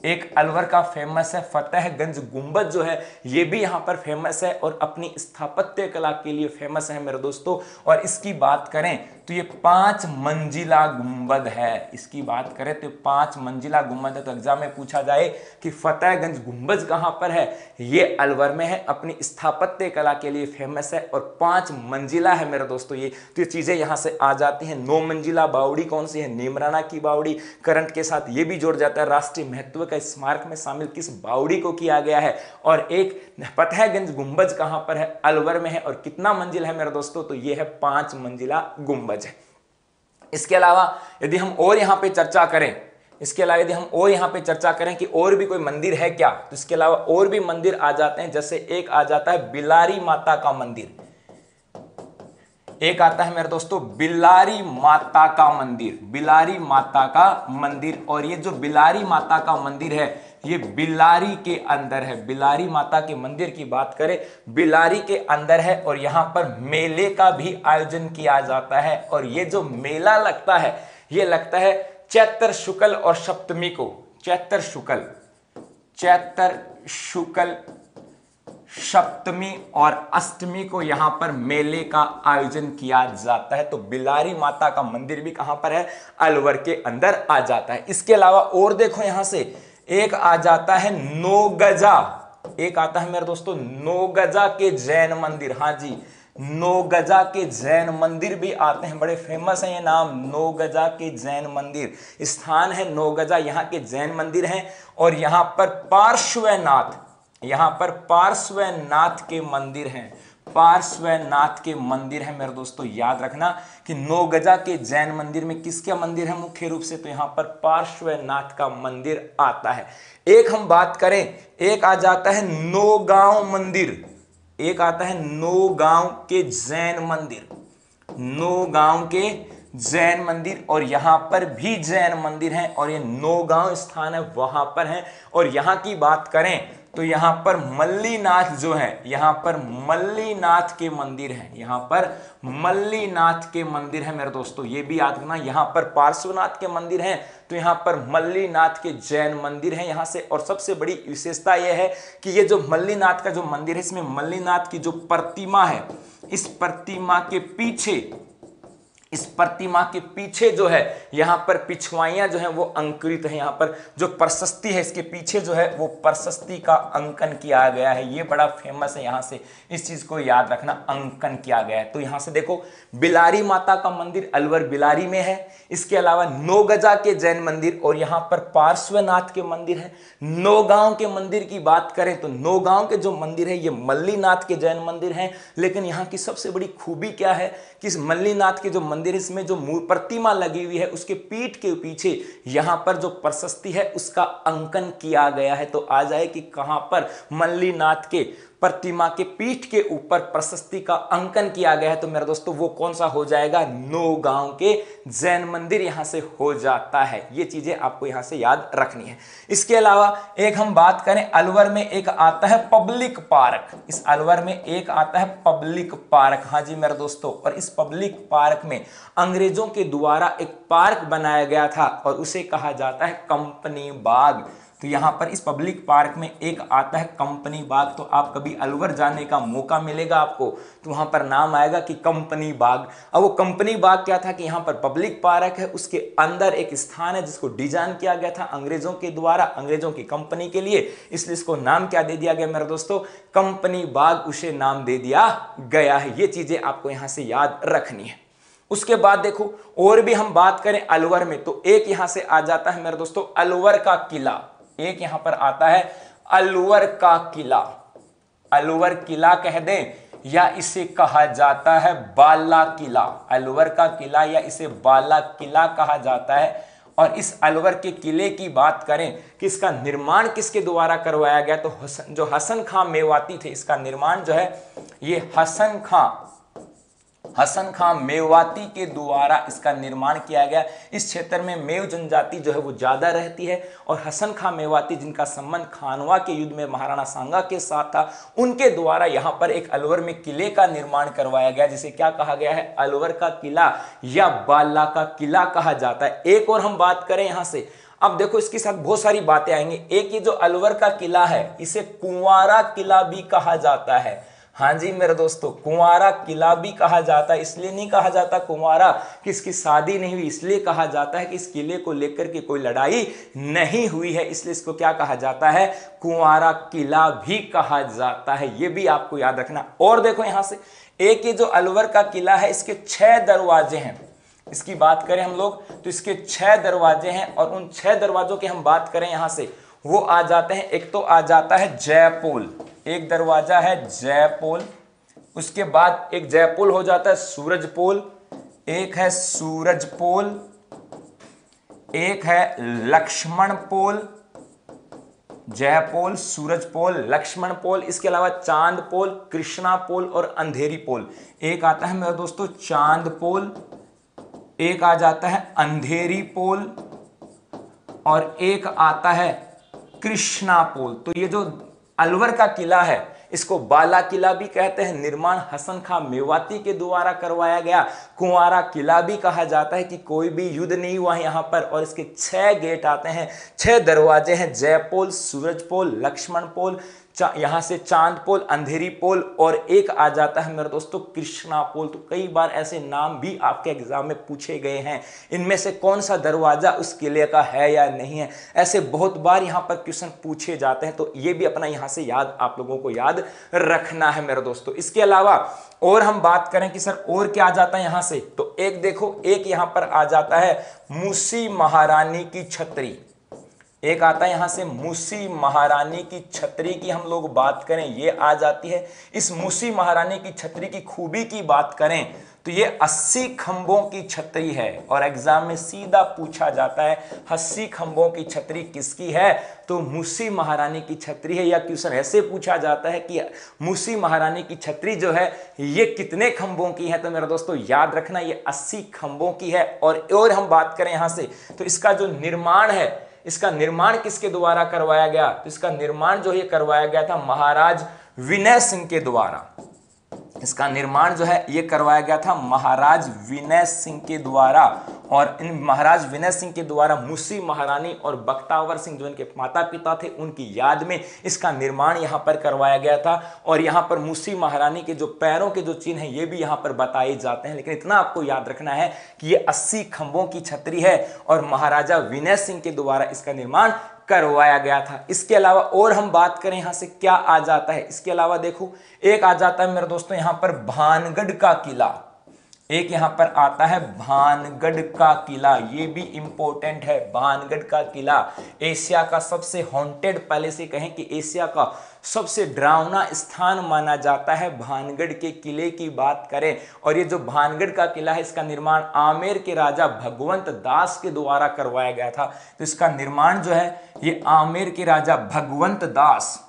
एक अलवर का फेमस है फतेहगंज गुंबद जो है ये भी यहां पर फेमस है और अपनी स्थापत्य कला के लिए फेमस है मेरे दोस्तों। और इसकी बात करें तो ये 5 मंजिला गुंबद है, इसकी बात करें तो 5 मंजिला गुंबद है। तो एग्जाम में पूछा जाए कि फतेहगंज गुंबद कहां पर है, ये अलवर में है, अपनी स्थापत्य कला के लिए फेमस है और 5 मंजिला है मेरे दोस्तों ये। तो ये चीजें यहां से आ जाती हैं। 9 मंजिला बावड़ी कौन सी है, नीमराणा की बावड़ी। करंट के साथ ये भी जोड़ जाता है राष्ट्रीय महत्व का स्मारक में शामिल किस बावड़ी को किया गया है। और एक फतेहगंज गुंबद कहां पर है, अलवर में है और कितना मंजिल है मेरे दोस्तों, तो ये है 5 मंजिला गुंबद है। इसके अलावा यदि हम और यहां पे चर्चा करें कि और भी कोई मंदिर है क्या, तो इसके अलावा और भी मंदिर आ जाते हैं। जैसे एक आ जाता है बिलारी माता का मंदिर, एक आता है मेरे दोस्तों बिलारी माता का मंदिर। और ये जो बिलारी माता का मंदिर है ये बिलारी के अंदर है, बिलारी माता के मंदिर की बात करें बिलारी के अंदर है और यहां पर मेले का भी आयोजन किया जाता है। और ये जो मेला लगता है ये लगता है चैत्र शुक्ल और सप्तमी को, चैत्र शुक्ल सप्तमी और अष्टमी को यहां पर मेले का आयोजन किया जाता है। तो बिलारी माता का मंदिर भी कहां पर है, अलवर के अंदर आ जाता है। इसके अलावा और देखो यहां से एक आ जाता है नौगजा, एक आता है मेरे दोस्तों नौगजा के जैन मंदिर। हाँ जी, नौगजा के जैन मंदिर भी आते हैं, बड़े फेमस है ये नाम, नौगजा के जैन मंदिर। स्थान है नौगजा, यहाँ के जैन मंदिर हैं और यहाँ पर पार्श्वनाथ के मंदिर हैं, पार्श्वनाथ के मंदिर है मेरे दोस्तों। याद रखना कि नौगजा के जैन मंदिर में किसका मंदिर है मुख्य रूप से, तो यहां पर पार्श्वनाथ का मंदिर आता है। एक हम बात करें, एक आ जाता है नौगांव मंदिर, एक आता है नौगांव के जैन मंदिर, नौगांव के जैन मंदिर और यहां पर भी जैन मंदिर हैं और ये नौगांव स्थान है वहां पर है। और यहां की बात करें तो यहाँ पर मल्लीनाथ जो है, यहाँ पर मल्लीनाथ के मंदिर हैं, यहाँ पर मल्लीनाथ के मंदिर हैं मेरे दोस्तों, ये भी याद रखना। यहाँ पर पार्श्वनाथ के मंदिर हैं, तो यहाँ पर मल्लीनाथ के जैन मंदिर हैं यहाँ से। और सबसे बड़ी विशेषता यह है कि ये जो मल्लीनाथ का जो मंदिर है, इसमें मल्लीनाथ की जो प्रतिमा है, इस प्रतिमा के पीछे जो है यहाँ पर पिछवाइयां जो है वो अंकुरित है। यहाँ पर जो प्रशस्ति है, इसके पीछे जो है वो प्रशस्ति का अंकन किया गया है। ये बड़ा फेमस है, यहाँ से इस चीज को याद रखना, अंकन किया गया है। तो यहाँ से देखो, बिलारी माता का मंदिर अलवर बिलारी में है। इसके अलावा नौगजा के जैन मंदिर और यहाँ पर पार्श्वनाथ के मंदिर है। नौगांव के मंदिर की बात करें तो नौगांव के जो मंदिर है ये मल्लीनाथ के जैन मंदिर हैं। लेकिन यहाँ की सबसे बड़ी खूबी क्या है कि इस मल्लीनाथ के जो मंदिर, इसमें जो प्रतिमा लगी हुई है, उसके पीठ के पीछे यहाँ पर जो प्रशस्ति है उसका अंकन किया गया है। तो आ जाए कि कहां पर मल्लीनाथ के प्रतिमा के पीठ के ऊपर प्रशस्ति का अंकन किया गया है, तो मेरे दोस्तों वो कौन सा हो जाएगा, नौगांव के जैन मंदिर यहां से हो जाता है। ये चीजें आपको यहां से याद रखनी है। इसके अलावा एक हम बात करें, अलवर में एक आता है पब्लिक पार्क। इस अलवर में एक आता है पब्लिक पार्क, हाँ जी मेरे दोस्तों। और इस पब्लिक पार्क में अंग्रेजों के द्वारा एक पार्क बनाया गया था और उसे कहा जाता है कंपनी बाग। तो यहाँ पर इस पब्लिक पार्क में एक आता है कंपनी बाग। तो आप कभी अलवर जाने का मौका मिलेगा आपको, तो वहाँ पर नाम आएगा कि कंपनी बाग। अब वो कंपनी बाग क्या था कि यहाँ पर पब्लिक पार्क है, उसके अंदर एक स्थान है जिसको डिजाइन किया गया था अंग्रेजों के द्वारा, अंग्रेजों की कंपनी के लिए, इसलिए इसको नाम क्या दे दिया गया मेरे दोस्तों, कंपनी बाग उसे नाम दे दिया गया है। ये चीजें आपको यहाँ से याद रखनी है। उसके बाद देखो, और भी हम बात करें अलवर में, तो एक यहां से आ जाता है मेरे दोस्तों अलवर का किला। एक यहां पर आता है अलवर का किला, अलवर किला कह दें या इसे कहा जाता है बाला किला। अलवर का किला या इसे बाला किला कहा जाता है। और इस अलवर के किले की बात करें कि इसका निर्माण किसके द्वारा करवाया गया, तो जो हसन खां मेवाती थे, इसका निर्माण जो है ये हसन खां मेवाती के द्वारा इसका निर्माण किया गया। इस क्षेत्र में मेव जनजाति जो है वो ज्यादा रहती है और हसन खां मेवाती, जिनका संबंध खानवा के युद्ध में महाराणा सांगा के साथ था, उनके द्वारा यहाँ पर एक अलवर में किले का निर्माण करवाया गया, जिसे क्या कहा गया है, अलवर का किला या बाला का किला कहा जाता है। एक और हम बात करें यहाँ से, अब देखो इसके साथ बहुत सारी बातें आएंगी। एक ये जो अलवर का किला है, इसे कुंवारा किला भी कहा जाता है। हाँ जी मेरे दोस्तों, कुंवारा किला भी कहा जाता है। इसलिए नहीं कहा जाता कुंवारा कि इसकी शादी नहीं हुई, इसलिए कहा जाता है कि इस किले को लेकर के कोई लड़ाई नहीं हुई है, इसलिए इसको क्या कहा जाता है, कुंवारा किला भी कहा जाता है। ये भी आपको याद रखना। और देखो यहां से एक ये जो अलवर का किला है, इसके 6 दरवाजे हैं। इसकी बात करें हम लोग तो इसके 6 दरवाजे हैं और उन 6 दरवाजों की हम बात करें यहां से, वो आ जाते हैं, एक तो आ जाता है जयपोल, एक दरवाजा है जयपोल। उसके बाद एक जयपोल हो जाता है सूरजपोल, एक है सूरजपोल, एक है लक्ष्मणपोल, जयपोल, सूरजपोल, लक्ष्मणपोल। इसके अलावा चांदपोल, कृष्णापोल और अंधेरीपोल। एक आता है मेरे दोस्तों चांदपोल, एक आ जाता है अंधेरीपोल और एक आता है कृष्णापोल। तो ये जो अलवर का किला है इसको बाला किला भी कहते हैं। निर्माण हसन खां मेवाती के द्वारा करवाया गया। कुंवारा किला भी कहा जाता है कि कोई भी युद्ध नहीं हुआ है यहाँ पर। और इसके 6 गेट आते हैं, 6 दरवाजे हैं, जयपोल, सूरजपोल, लक्ष्मणपोल, यहां से चांदपोल, अंधेरीपोल और एक आ जाता है मेरे दोस्तों कृष्णापोल। तो कई बार ऐसे नाम भी आपके एग्जाम में पूछे गए हैं, इनमें से कौन सा दरवाजा उस किले का है या नहीं है, ऐसे बहुत बार यहां पर क्वेश्चन पूछे जाते हैं। तो ये भी अपना यहां से याद आप लोगों को याद रखना है मेरे दोस्तों। इसके अलावा और हम बात करें कि सर और क्या आ जाता है यहां से, तो एक देखो, एक यहां पर आ जाता है मूसी महारानी की छतरी। एक आता है यहां से मूसी महारानी की छतरी की हम लोग बात करें, ये आ जाती है। इस मूसी महारानी की छतरी की खूबी की बात करें तो ये 80 खंभों की छतरी है और एग्जाम में सीधा पूछा जाता है 80 खंभों की छतरी किसकी है, तो मूसी महारानी की छतरी है। या क्वेश्चन ऐसे पूछा जाता है कि मूसी महारानी की छतरी जो है ये कितने खंभों की है, तो मेरे दोस्तों याद रखना ये 80 खंभों की है। और हम बात करें यहां से तो इसका जो निर्माण है इसका निर्माण किसके द्वारा करवाया गया? तो इसका निर्माण जो है करवाया गया था महाराज विनय सिंह के द्वारा। इसका निर्माण जो है ये करवाया गया था महाराज विनय सिंह के द्वारा। और इन महाराज विनय सिंह के द्वारा मुसी महारानी और बख्तावर सिंह जो इनके माता पिता थे उनकी याद में इसका निर्माण यहां पर करवाया गया था। और यहां पर मुसी महारानी के जो पैरों के जो चिन्ह हैं ये भी यहां पर बताए जाते हैं। लेकिन इतना आपको याद रखना है कि ये 80 खंभों की छतरी है और महाराजा विनय सिंह के द्वारा इसका निर्माण करवाया गया था। इसके अलावा और हम बात करें यहां से क्या आ जाता है, इसके अलावा देखो एक आ जाता है मेरे दोस्तों यहां पर भानगढ़ का किला। एक यहां पर आता है भानगढ़ का किला, ये भी इंपॉर्टेंट है। भानगढ़ का किला एशिया का सबसे हॉन्टेड, पहले से कहें कि एशिया का सबसे डरावना स्थान माना जाता है। भानगढ़ के किले की बात करें और ये जो भानगढ़ का किला है इसका निर्माण आमेर के राजा भगवंत दास के द्वारा करवाया गया था। तो इसका निर्माण जो है ये आमेर के राजा भगवंत दास,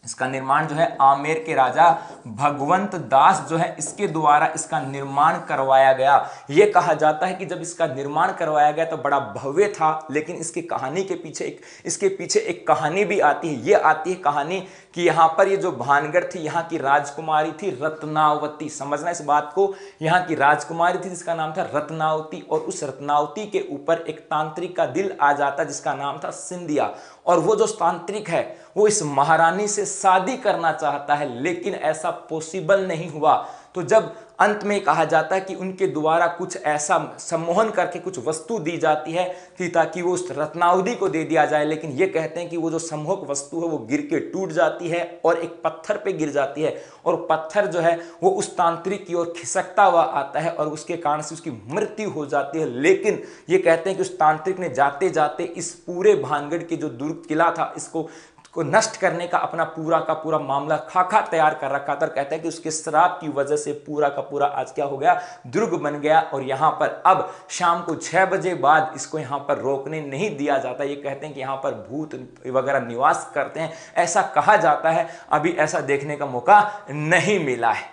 इसका निर्माण जो है आमेर के राजा भगवंत दास जो है इसके द्वारा इसका निर्माण करवाया गया। यह कहा जाता है कि जब इसका निर्माण करवाया गया तो बड़ा भव्य था, लेकिन इसकी कहानी के पीछे इसके पीछे एक कहानी भी आती है। यह आती है कहानी कि यहाँ पर ये जो भानगढ़ थी यहाँ की राजकुमारी थी रत्नावती। समझना इस बात को, यहाँ की राजकुमारी थी जिसका नाम था रत्नावती और उस रत्नावती के ऊपर एक तांत्रिक का दिल आ जाता जिसका नाम था सिंधिया। और वो जो तांत्रिक है वो इस महारानी से शादी करना चाहता है, लेकिन ऐसा पॉसिबल नहीं हुआ। तो जब अंत में कहा जाता है कि उनके द्वारा कुछ ऐसा सम्मोहन करके कुछ वस्तु दी जाती है कि ताकि वो उस रत्नावती को दे दिया जाए, लेकिन ये कहते हैं कि वो जो सम्मोहक वस्तु है वो गिर के टूट जाती है और एक पत्थर पे गिर जाती है और पत्थर जो है वो उस तांत्रिक की ओर खिसकता हुआ आता है और उसके कारण से उसकी मृत्यु हो जाती है। लेकिन ये कहते हैं कि उस तांत्रिक ने जाते जाते इस पूरे भानगढ़ के जो दुर्ग किला था इसको नष्ट करने का अपना पूरा का पूरा मामला खाका तैयार कर रखा था। कहते हैं कि उसके श्राप की वजह से पूरा का पूरा आज क्या हो गया, दुर्ग बन गया। और यहाँ पर अब शाम को 6 बजे बाद इसको यहाँ पर रोकने नहीं दिया जाता। ये कहते हैं कि यहाँ पर भूत वगैरह निवास करते हैं, ऐसा कहा जाता है। अभी ऐसा देखने का मौका नहीं मिला है।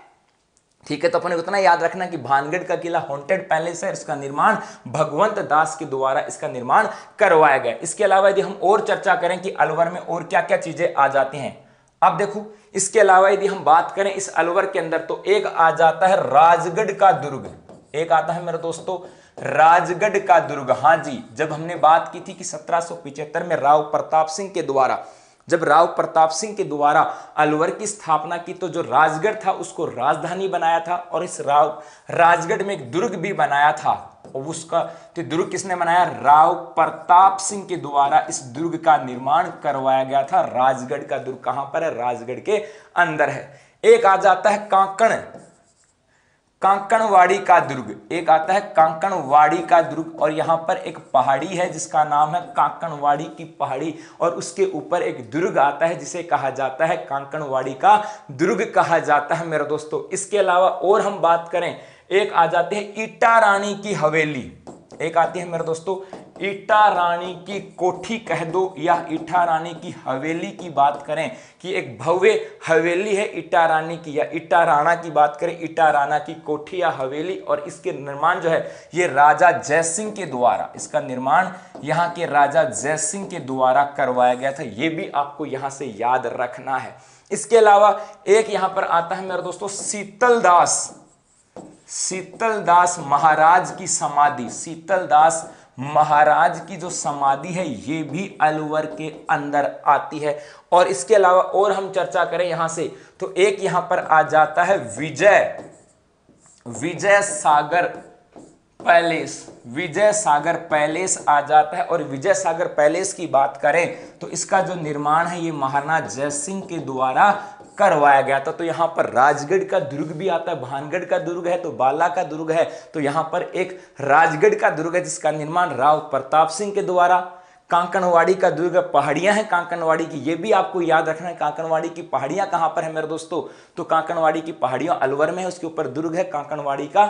ठीक है, तो अपने उतना याद रखना कि भानगढ़ का किला हॉन्टेड पैलेस है, इसका निर्माण भगवंत दास के द्वारा इसका निर्माण करवाया गया। इसके अलावा यदि हम और चर्चा करें कि अलवर में और क्या क्या चीजें आ जाती हैं, अब देखो इसके अलावा यदि हम बात करें इस अलवर के अंदर तो एक आ जाता है राजगढ़ का दुर्ग। एक आता है मेरे दोस्तों राजगढ़ का दुर्ग। हाँ जी, जब हमने बात की थी कि 1775 में राव प्रताप सिंह के द्वारा, जब राव प्रताप सिंह के द्वारा अलवर की स्थापना की तो जो राजगढ़ था उसको राजधानी बनाया था और इस राजगढ़ में एक दुर्ग भी बनाया था। और उसका तो दुर्ग किसने बनाया? राव प्रताप सिंह के द्वारा इस दुर्ग का निर्माण करवाया गया था। राजगढ़ का दुर्ग कहां पर है? राजगढ़ के अंदर है। एक आ जाता है कांकणवाड़ी का दुर्ग। एक आता है कांकणवाड़ी का दुर्ग और यहां पर एक पहाड़ी है जिसका नाम है कांकणवाड़ी की पहाड़ी और उसके ऊपर एक दुर्ग आता है जिसे कहा जाता है कांकणवाड़ी का दुर्ग कहा जाता है मेरे दोस्तों। इसके अलावा और हम बात करें, एक आ जाते हैं ईटा रानी की हवेली। एक आती है मेरे दोस्तों ईटा रानी की कोठी कह दो या ईटा रानी की हवेली की बात करें कि एक भव्य हवेली है ईटा रानी की, या ईटा राणा की बात करें ईटा राणा की कोठी या हवेली। और इसके निर्माण जो है ये राजा जयसिंह के द्वारा, इसका निर्माण यहाँ के राजा जयसिंह के द्वारा करवाया गया था। ये भी आपको यहाँ से याद रखना है। इसके अलावा एक यहाँ पर आता है मेरे दोस्तों शीतलदास महाराज की समाधि। शीतलदास महाराज की जो समाधि है ये भी अलवर के अंदर आती है। और इसके अलावा और हम चर्चा करें यहां से तो एक यहां पर आ जाता है विजय सागर पैलेस। विजय सागर पैलेस आ जाता है और विजय सागर पैलेस की बात करें तो इसका जो निर्माण है ये महाराणा जयसिंह के द्वारा करवाया गया था। तो यहाँ पर राजगढ़ का दुर्ग भी आता है, भानगढ़ का दुर्ग है तो बाला का दुर्ग है, तो यहाँ पर एक राजगढ़ का दुर्ग है जिसका निर्माण राव प्रताप सिंह के द्वारा। कांकणवाड़ी का दुर्ग, पहाड़ियां हैं कांकणवाड़ी की, ये भी आपको याद रखना है। कांकणवाड़ी की पहाड़ियां कहां पर है मेरे दोस्तों? तो कांकणवाड़ी की पहाड़ियां अलवर में है, उसके ऊपर दुर्ग है कांकणवाड़ी का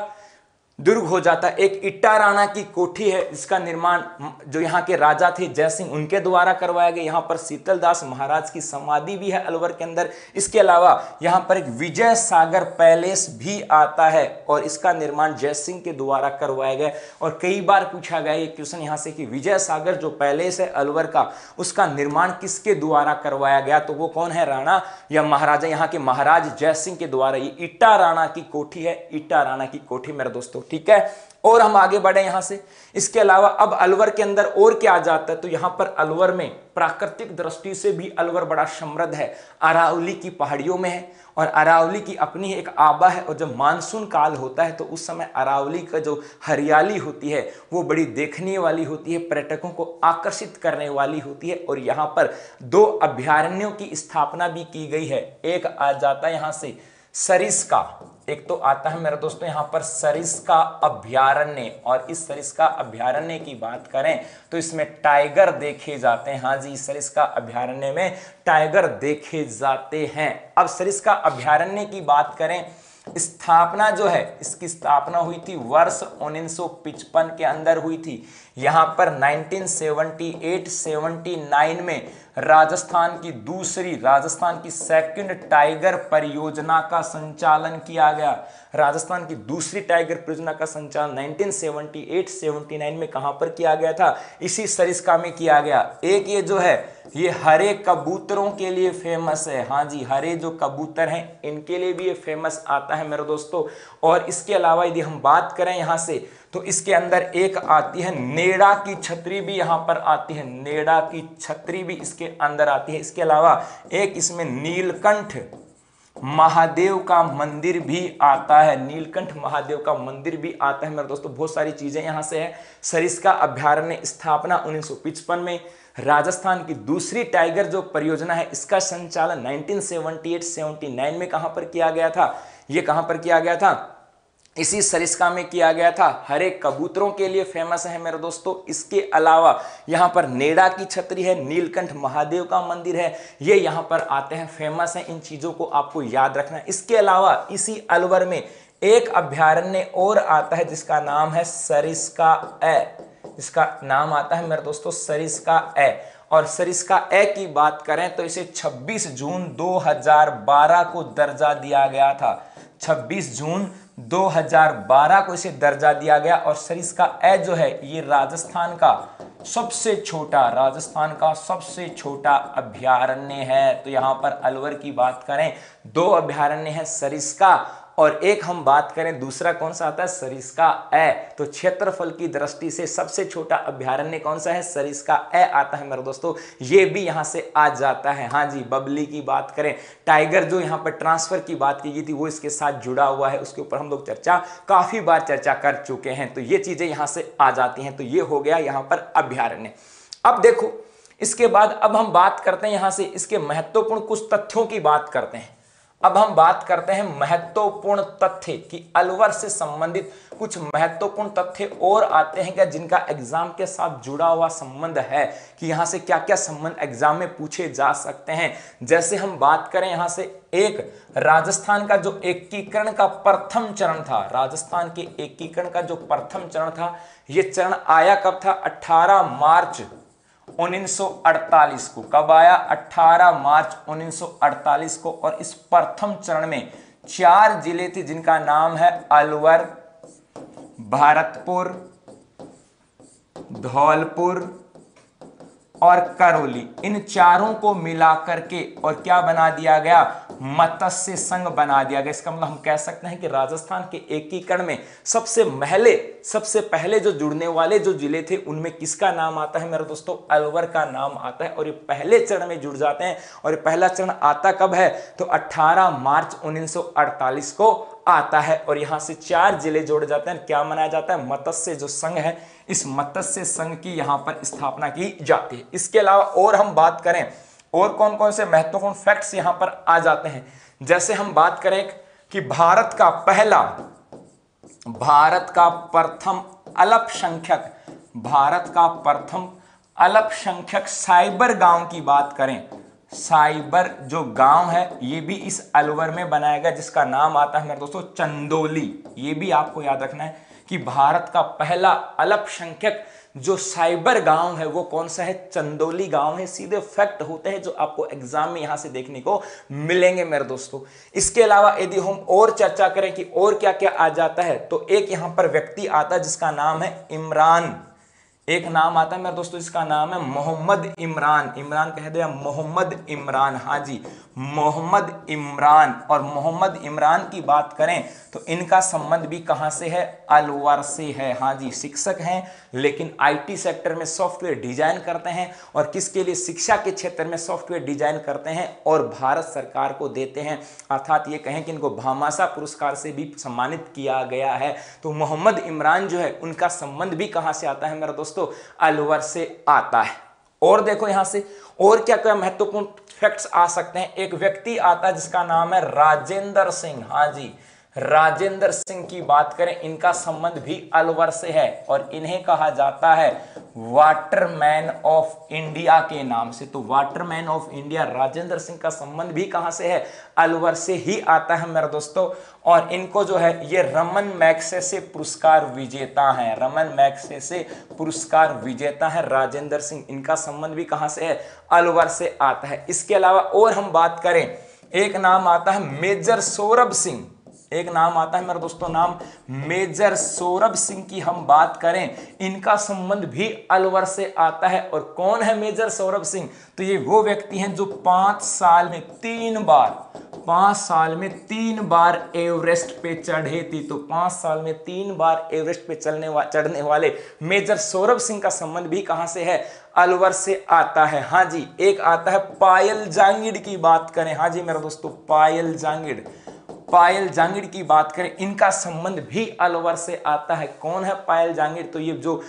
दुर्ग हो जाता है। एक इट्टा राणा की कोठी है जिसका निर्माण जो यहाँ के राजा थे जय सिंह उनके द्वारा करवाया गया। यहाँ पर शीतलदास महाराज की समाधि भी है अलवर के अंदर। इसके अलावा यहाँ पर एक विजय सागर पैलेस भी आता है और इसका निर्माण जय सिंह के द्वारा करवाया गया। और कई बार पूछा गया ये क्वेश्चन यहाँ से कि विजय सागर जो पैलेस है अलवर का, उसका निर्माण किसके द्वारा करवाया गया, तो वो कौन है, राणा या महाराजा, यहाँ के महाराज जय सिंह के द्वारा। ये इट्टा राणा की कोठी है, इट्टा राणा की कोठी मेरे दोस्तों, ठीक है। और हम आगे बढ़े यहां से। इसके अलावा अब अलवर के अंदर और क्या आ जाता है, तो यहां पर अलवर में प्राकृतिक दृष्टि से भी अलवर बड़ा समृद्ध है। अरावली की पहाड़ियों में है और अरावली की अपनी एक आबा है। और जब मानसून काल होता है तो उस समय अरावली का जो हरियाली होती है वो बड़ी देखने वाली होती है, पर्यटकों को आकर्षित करने वाली होती है। और यहाँ पर 2 अभयारण्यों की स्थापना भी की गई है। एक आ जाता है यहाँ से सरिस्का, एक तो आता है मेरे दोस्तों यहाँ पर सरिस्का अभयारण्य। और इस सरिस्का अभयारण्य की बात करें तो इसमें टाइगर देखे जाते हैं। हाँ जी, सरिस्का अभयारण्य में टाइगर देखे जाते हैं। अब सरिस्का अभयारण्य की बात करें, स्थापना जो है इसकी स्थापना हुई थी वर्ष 1955 के अंदर हुई थी। यहां पर 1978-79 में राजस्थान की सेकंड टाइगर परियोजना का संचालन किया गया। राजस्थान की दूसरी टाइगर परियोजना का संचालन 1978-79 में कहां पर किया गया था, इसी सरिस्का में किया गया। एक ये जो है ये हरे कबूतरों के लिए फेमस है। हाँ जी, हरे जो कबूतर हैं इनके लिए भी ये फेमस आता है मेरे दोस्तों। और इसके अलावा यदि हम बात करें यहां से तो इसके अंदर एक आती है नेड़ा की छतरी भी यहां पर आती है, नेड़ा की छतरी भी इसके अंदर आती है। इसके अलावा एक इसमें नीलकंठ महादेव का मंदिर भी आता है, नीलकंठ महादेव का मंदिर भी आता है मेरे दोस्तों। बहुत सारी चीजें यहां से है। सरिस्का अभयारण्य स्थापना 1955 में, राजस्थान की दूसरी टाइगर जो परियोजना है इसका संचालन 1978-79 में कहां पर किया गया था, ये कहां पर किया गया था, इसी सरिस्का में किया गया था। हरे कबूतरों के लिए फेमस है मेरे दोस्तों। इसके अलावा यहां पर नेड़ा की छतरी है, नीलकंठ महादेव का मंदिर है, ये यहां पर आते हैं, फेमस है। इन चीजों को आपको याद रखना है। इसके अलावा इसी अलवर में एक अभयारण्य और आता है जिसका नाम है सरिस्का ए, इसका नाम आता है मेरे दोस्तों सरिस्का ए। और सरिस्का ए की बात करें तो इसे 26 जून 2012 को दर्जा दिया गया था। 26 जून 2012 को इसे दर्जा दिया गया। और सरिस्का ए जो है ये राजस्थान का सबसे छोटा अभयारण्य है। तो यहां पर अलवर की बात करें 2 अभयारण्य है, सरिस्का और एक हम बात करें दूसरा कौन सा आता है, सरिस्का ए। तो क्षेत्रफल की दृष्टि से सबसे छोटा अभयारण्य कौन सा है, सरिस्का ए आता है मेरे दोस्तों। ये भी यहां से आ जाता है। हाँ जी, बबली की बात करें, टाइगर जो यहां पर ट्रांसफर की बात की गई थी वो इसके साथ जुड़ा हुआ है, उसके ऊपर हम लोग काफी बार चर्चा कर चुके हैं। तो ये चीजें यहां से आ जाती हैं। तो ये हो गया यहां पर अभयारण्य। अब देखो इसके बाद अब हम बात करते हैं यहां से इसके महत्वपूर्ण कुछ तथ्यों की बात करते हैं। अब हम बात करते हैं महत्वपूर्ण तथ्य कि अलवर से संबंधित कुछ महत्वपूर्ण तथ्य और आते हैं क्या जिनका एग्जाम के साथ जुड़ा हुआ संबंध है, कि यहां से क्या क्या संबंध एग्जाम में पूछे जा सकते हैं। जैसे हम बात करें यहां से एक राजस्थान का जो एकीकरण का प्रथम चरण था, राजस्थान के एकीकरण का जो प्रथम चरण था, यह चरण आया कब था, 18 मार्च 1948 को। कब आया, 18 मार्च 1948 को। और इस प्रथम चरण में 4 जिले थे जिनका नाम है अलवर, भरतपुर, धौलपुर और करौली। इन चारों को मिलाकर के और क्या बना दिया गया, मत्स्य संघ बना दिया गया। इसका मतलब हम कह सकते हैं कि राजस्थान के एकीकरण में सबसे पहले जो जुड़ने वाले जो जिले थे उनमें किसका नाम आता है मेरे दोस्तों, अलवर का नाम आता है। और ये पहले चरण में जुड़ जाते हैं। और ये पहला चरण आता कब है, तो 18 मार्च 1948 को आता है। और यहां से 4 जिले जोड़े जाते हैं। क्या मनाया जाता है, मत्स्य जो संघ है, इस मत्स्य संघ की यहां पर स्थापना की जाती है। इसके अलावा और हम बात करें और कौन कौन से महत्वपूर्ण फैक्ट्स यहां पर आ जाते हैं। जैसे हम बात करें कि भारत का प्रथम अल्पसंख्यक साइबर गांव की बात करें, साइबर जो गांव है ये भी इस अलवर में बनाया गया जिसका नाम आता है मेरे दोस्तों चंदौली। ये भी आपको याद रखना है कि भारत का पहला अल्पसंख्यक जो साइबर गांव है वो कौन सा है, चंदौली गांव है। सीधे फैक्ट होते हैं जो आपको एग्जाम में यहां से देखने को मिलेंगे मेरे दोस्तों। इसके अलावा यदि हम और चर्चा करें कि और क्या क्या आ जाता है, तो एक यहां पर व्यक्ति आता है जिसका नाम है इमरान। एक नाम आता है मेरे दोस्तों जिसका नाम है मोहम्मद इमरान। इमरान कह दिया, मोहम्मद इमरान, हाँ जी मोहम्मद इमरान। और मोहम्मद इमरान की बात करें तो इनका संबंध भी कहां से है, अलवर से है। हाँ जी, शिक्षक हैं लेकिन आईटी सेक्टर में सॉफ्टवेयर डिजाइन करते हैं। और किसके लिए, शिक्षा के क्षेत्र में सॉफ्टवेयर डिजाइन करते हैं और भारत सरकार को देते हैं। अर्थात ये कहें कि इनको भामाशाह पुरस्कार से भी सम्मानित किया गया है। तो मोहम्मद इमरान जो है उनका संबंध भी कहां से आता है मेरे दोस्तों, अलवर से आता है। और देखो यहां से और क्या क्या महत्वपूर्ण फैक्ट्स आ सकते हैं। एक व्यक्ति आता है जिसका नाम है राजेंद्र सिंह। हाँ जी, राजेंद्र सिंह की बात करें, इनका संबंध भी अलवर से है और इन्हें कहा जाता है वाटरमैन ऑफ इंडिया के नाम से। तो Waterman of India Rajendra Singh का संबंध भी कहां से है, अलवर से ही आता है मेरे दोस्तों। और इनको जो है ये रमन मैग्सेसे पुरस्कार विजेता हैं। रमन मैग्सेसे पुरस्कार विजेता है राजेंद्र सिंह। इनका संबंध भी कहां से है, अलवर से आता है। इसके अलावा और हम बात करें, एक नाम आता है मेजर सौरभ सिंह। एक नाम आता है मेरे दोस्तों, नाम मेजर सौरभ सिंह की हम बात करें, इनका संबंध भी अलवर से आता है। और कौन है मेजर सौरभ सिंह, तो ये वो व्यक्ति हैं जो 5 साल में 3 बार एवरेस्ट पे चढ़े थे। तो 5 साल में 3 बार एवरेस्ट पे चढ़ने वाले मेजर सौरभ सिंह का संबंध भी कहां से है, अलवर से आता है। हाँ जी, एक आता है पायल जांगिड़ की बात करें। हाँ जी मेरे दोस्तों, पायल जांगिड़ की बात करें, इनका संबंध भी अलवर से आता है। कौन है पायल जांगिड़, तो ये जो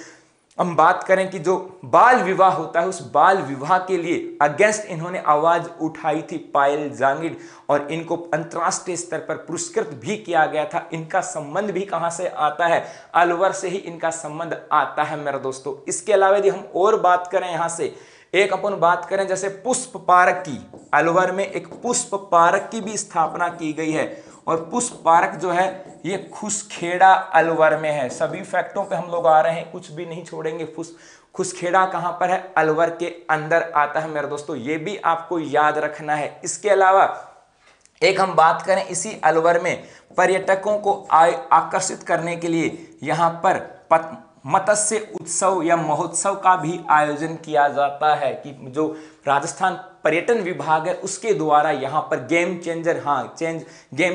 हम बात करें कि जो बाल विवाह होता है, उस बाल विवाह के लिए अगेंस्ट इन्होंने आवाज उठाई थी पायल जांगिड़, और इनको अंतरराष्ट्रीय स्तर पर पुरस्कृत भी किया गया था। इनका संबंध भी कहां से आता है, अलवर से ही इनका संबंध आता है मेरे दोस्तों। इसके अलावा यदि हम और बात करें, यहां से एक अपन बात करें जैसे पुष्प पार्क की, अलवर में एक पुष्प पार्क की भी स्थापना की गई है। और पुष्प पार्क जो है ये खुसखेड़ा अलवर में है। सभी फैक्टों पे हम लोग आ रहे हैं, कुछ भी नहीं छोड़ेंगे। खुसखेड़ा कहां पर है, अलवर के अंदर आता है मेरे दोस्तों, ये भी आपको याद रखना है। इसके अलावा एक हम बात करें, इसी अलवर में पर्यटकों को आकर्षित करने के लिए यहां पर मत्स्य उत्सव या महोत्सव का भी आयोजन किया जाता है, कि जो राजस्थान पर्यटन विभाग है उसके द्वारा यहाँ पर गेम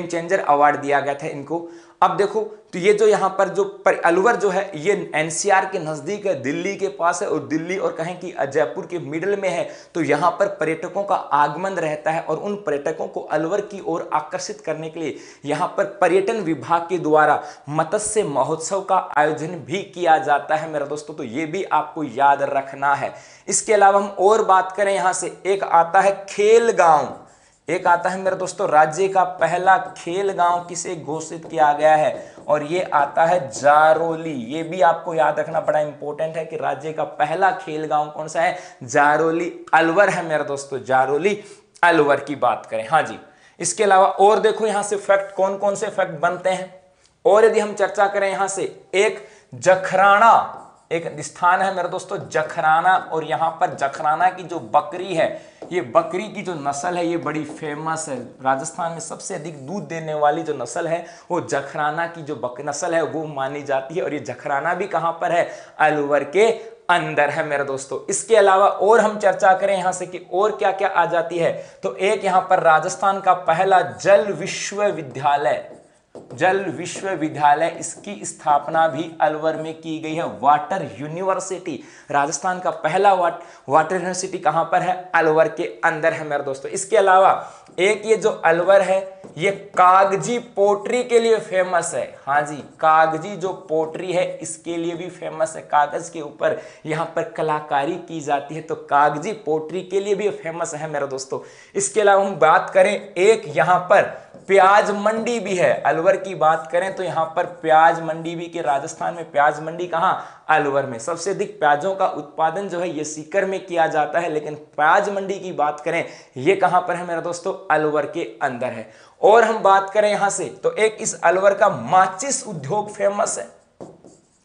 चेंजर अवार्ड दिया गया था इनको। अब देखो तो ये जो यहाँ पर जो अलवर जो है ये एनसीआर के नजदीक है, दिल्ली के पास है, और दिल्ली और कहें कि जयपुर के मिडिल में है। तो यहाँ पर पर्यटकों का आगमन रहता है और उन पर्यटकों को अलवर की ओर आकर्षित करने के लिए यहाँ पर पर्यटन विभाग के द्वारा मत्स्य महोत्सव का आयोजन भी किया जाता है मेरे दोस्तों। तो ये भी आपको याद रखना है। इसके अलावा हम और बात करें, यहाँ से एक आता है खेल गांव। एक आता है मेरे दोस्तों, राज्य का पहला खेल गांव किसे घोषित किया गया है, और ये आता है जारोली। ये भी आपको याद रखना बड़ा इंपॉर्टेंट है कि राज्य का पहला खेल गांव कौन सा है, जारोली, अलवर है मेरे दोस्तों। जारोली अलवर की बात करें। हाँ जी, इसके अलावा और देखो यहाँ से फैक्ट कौन कौन से फैक्ट बनते हैं। और यदि हम चर्चा करें, यहाँ से एक जखराना एक स्थान है मेरे दोस्तों, जखराना। और यहाँ पर जखराना की जो बकरी है, ये बकरी की जो नस्ल है ये बड़ी फेमस है। राजस्थान में सबसे अधिक दूध देने वाली जो नस्ल है वो जखराना की जो नस्ल है वो मानी जाती है। और ये जखराना भी कहाँ पर है, अलवर के अंदर है मेरे दोस्तों। इसके अलावा और हम चर्चा करें यहाँ से कि और क्या क्या आ जाती है, तो एक यहाँ पर राजस्थान का पहला जल विश्वविद्यालय, इसकी स्थापना भी अलवर में की गई है। वाटर यूनिवर्सिटी, राजस्थान का पहला वाटर यूनिवर्सिटी कहां पर है, अलवर के अंदर है मेरे दोस्तों। इसके अलावा एक ये जो अलवर है ये कागजी पोट्री के लिए फेमस है। हाँ जी, कागजी जो पोट्री है इसके लिए भी फेमस है। कागज के ऊपर यहाँ पर कलाकारी की जाती है, तो कागजी पोट्री के लिए भी फेमस है मेरे दोस्तों। इसके अलावा हम बात करें, एक यहाँ पर प्याज मंडी भी है। अलवर की बात करें तो यहाँ पर प्याज मंडी भी, के राजस्थान में प्याज मंडी कहाँ, अलवर में। सबसे अधिक प्याजों का उत्पादन जो है ये सीकर में किया जाता है, लेकिन प्याज मंडी की बात करें ये कहां पर है मेरे दोस्तों, अलवर के अंदर है। और हम बात करें यहां से तो एक इस अलवर का माचिस उद्योग फेमस है।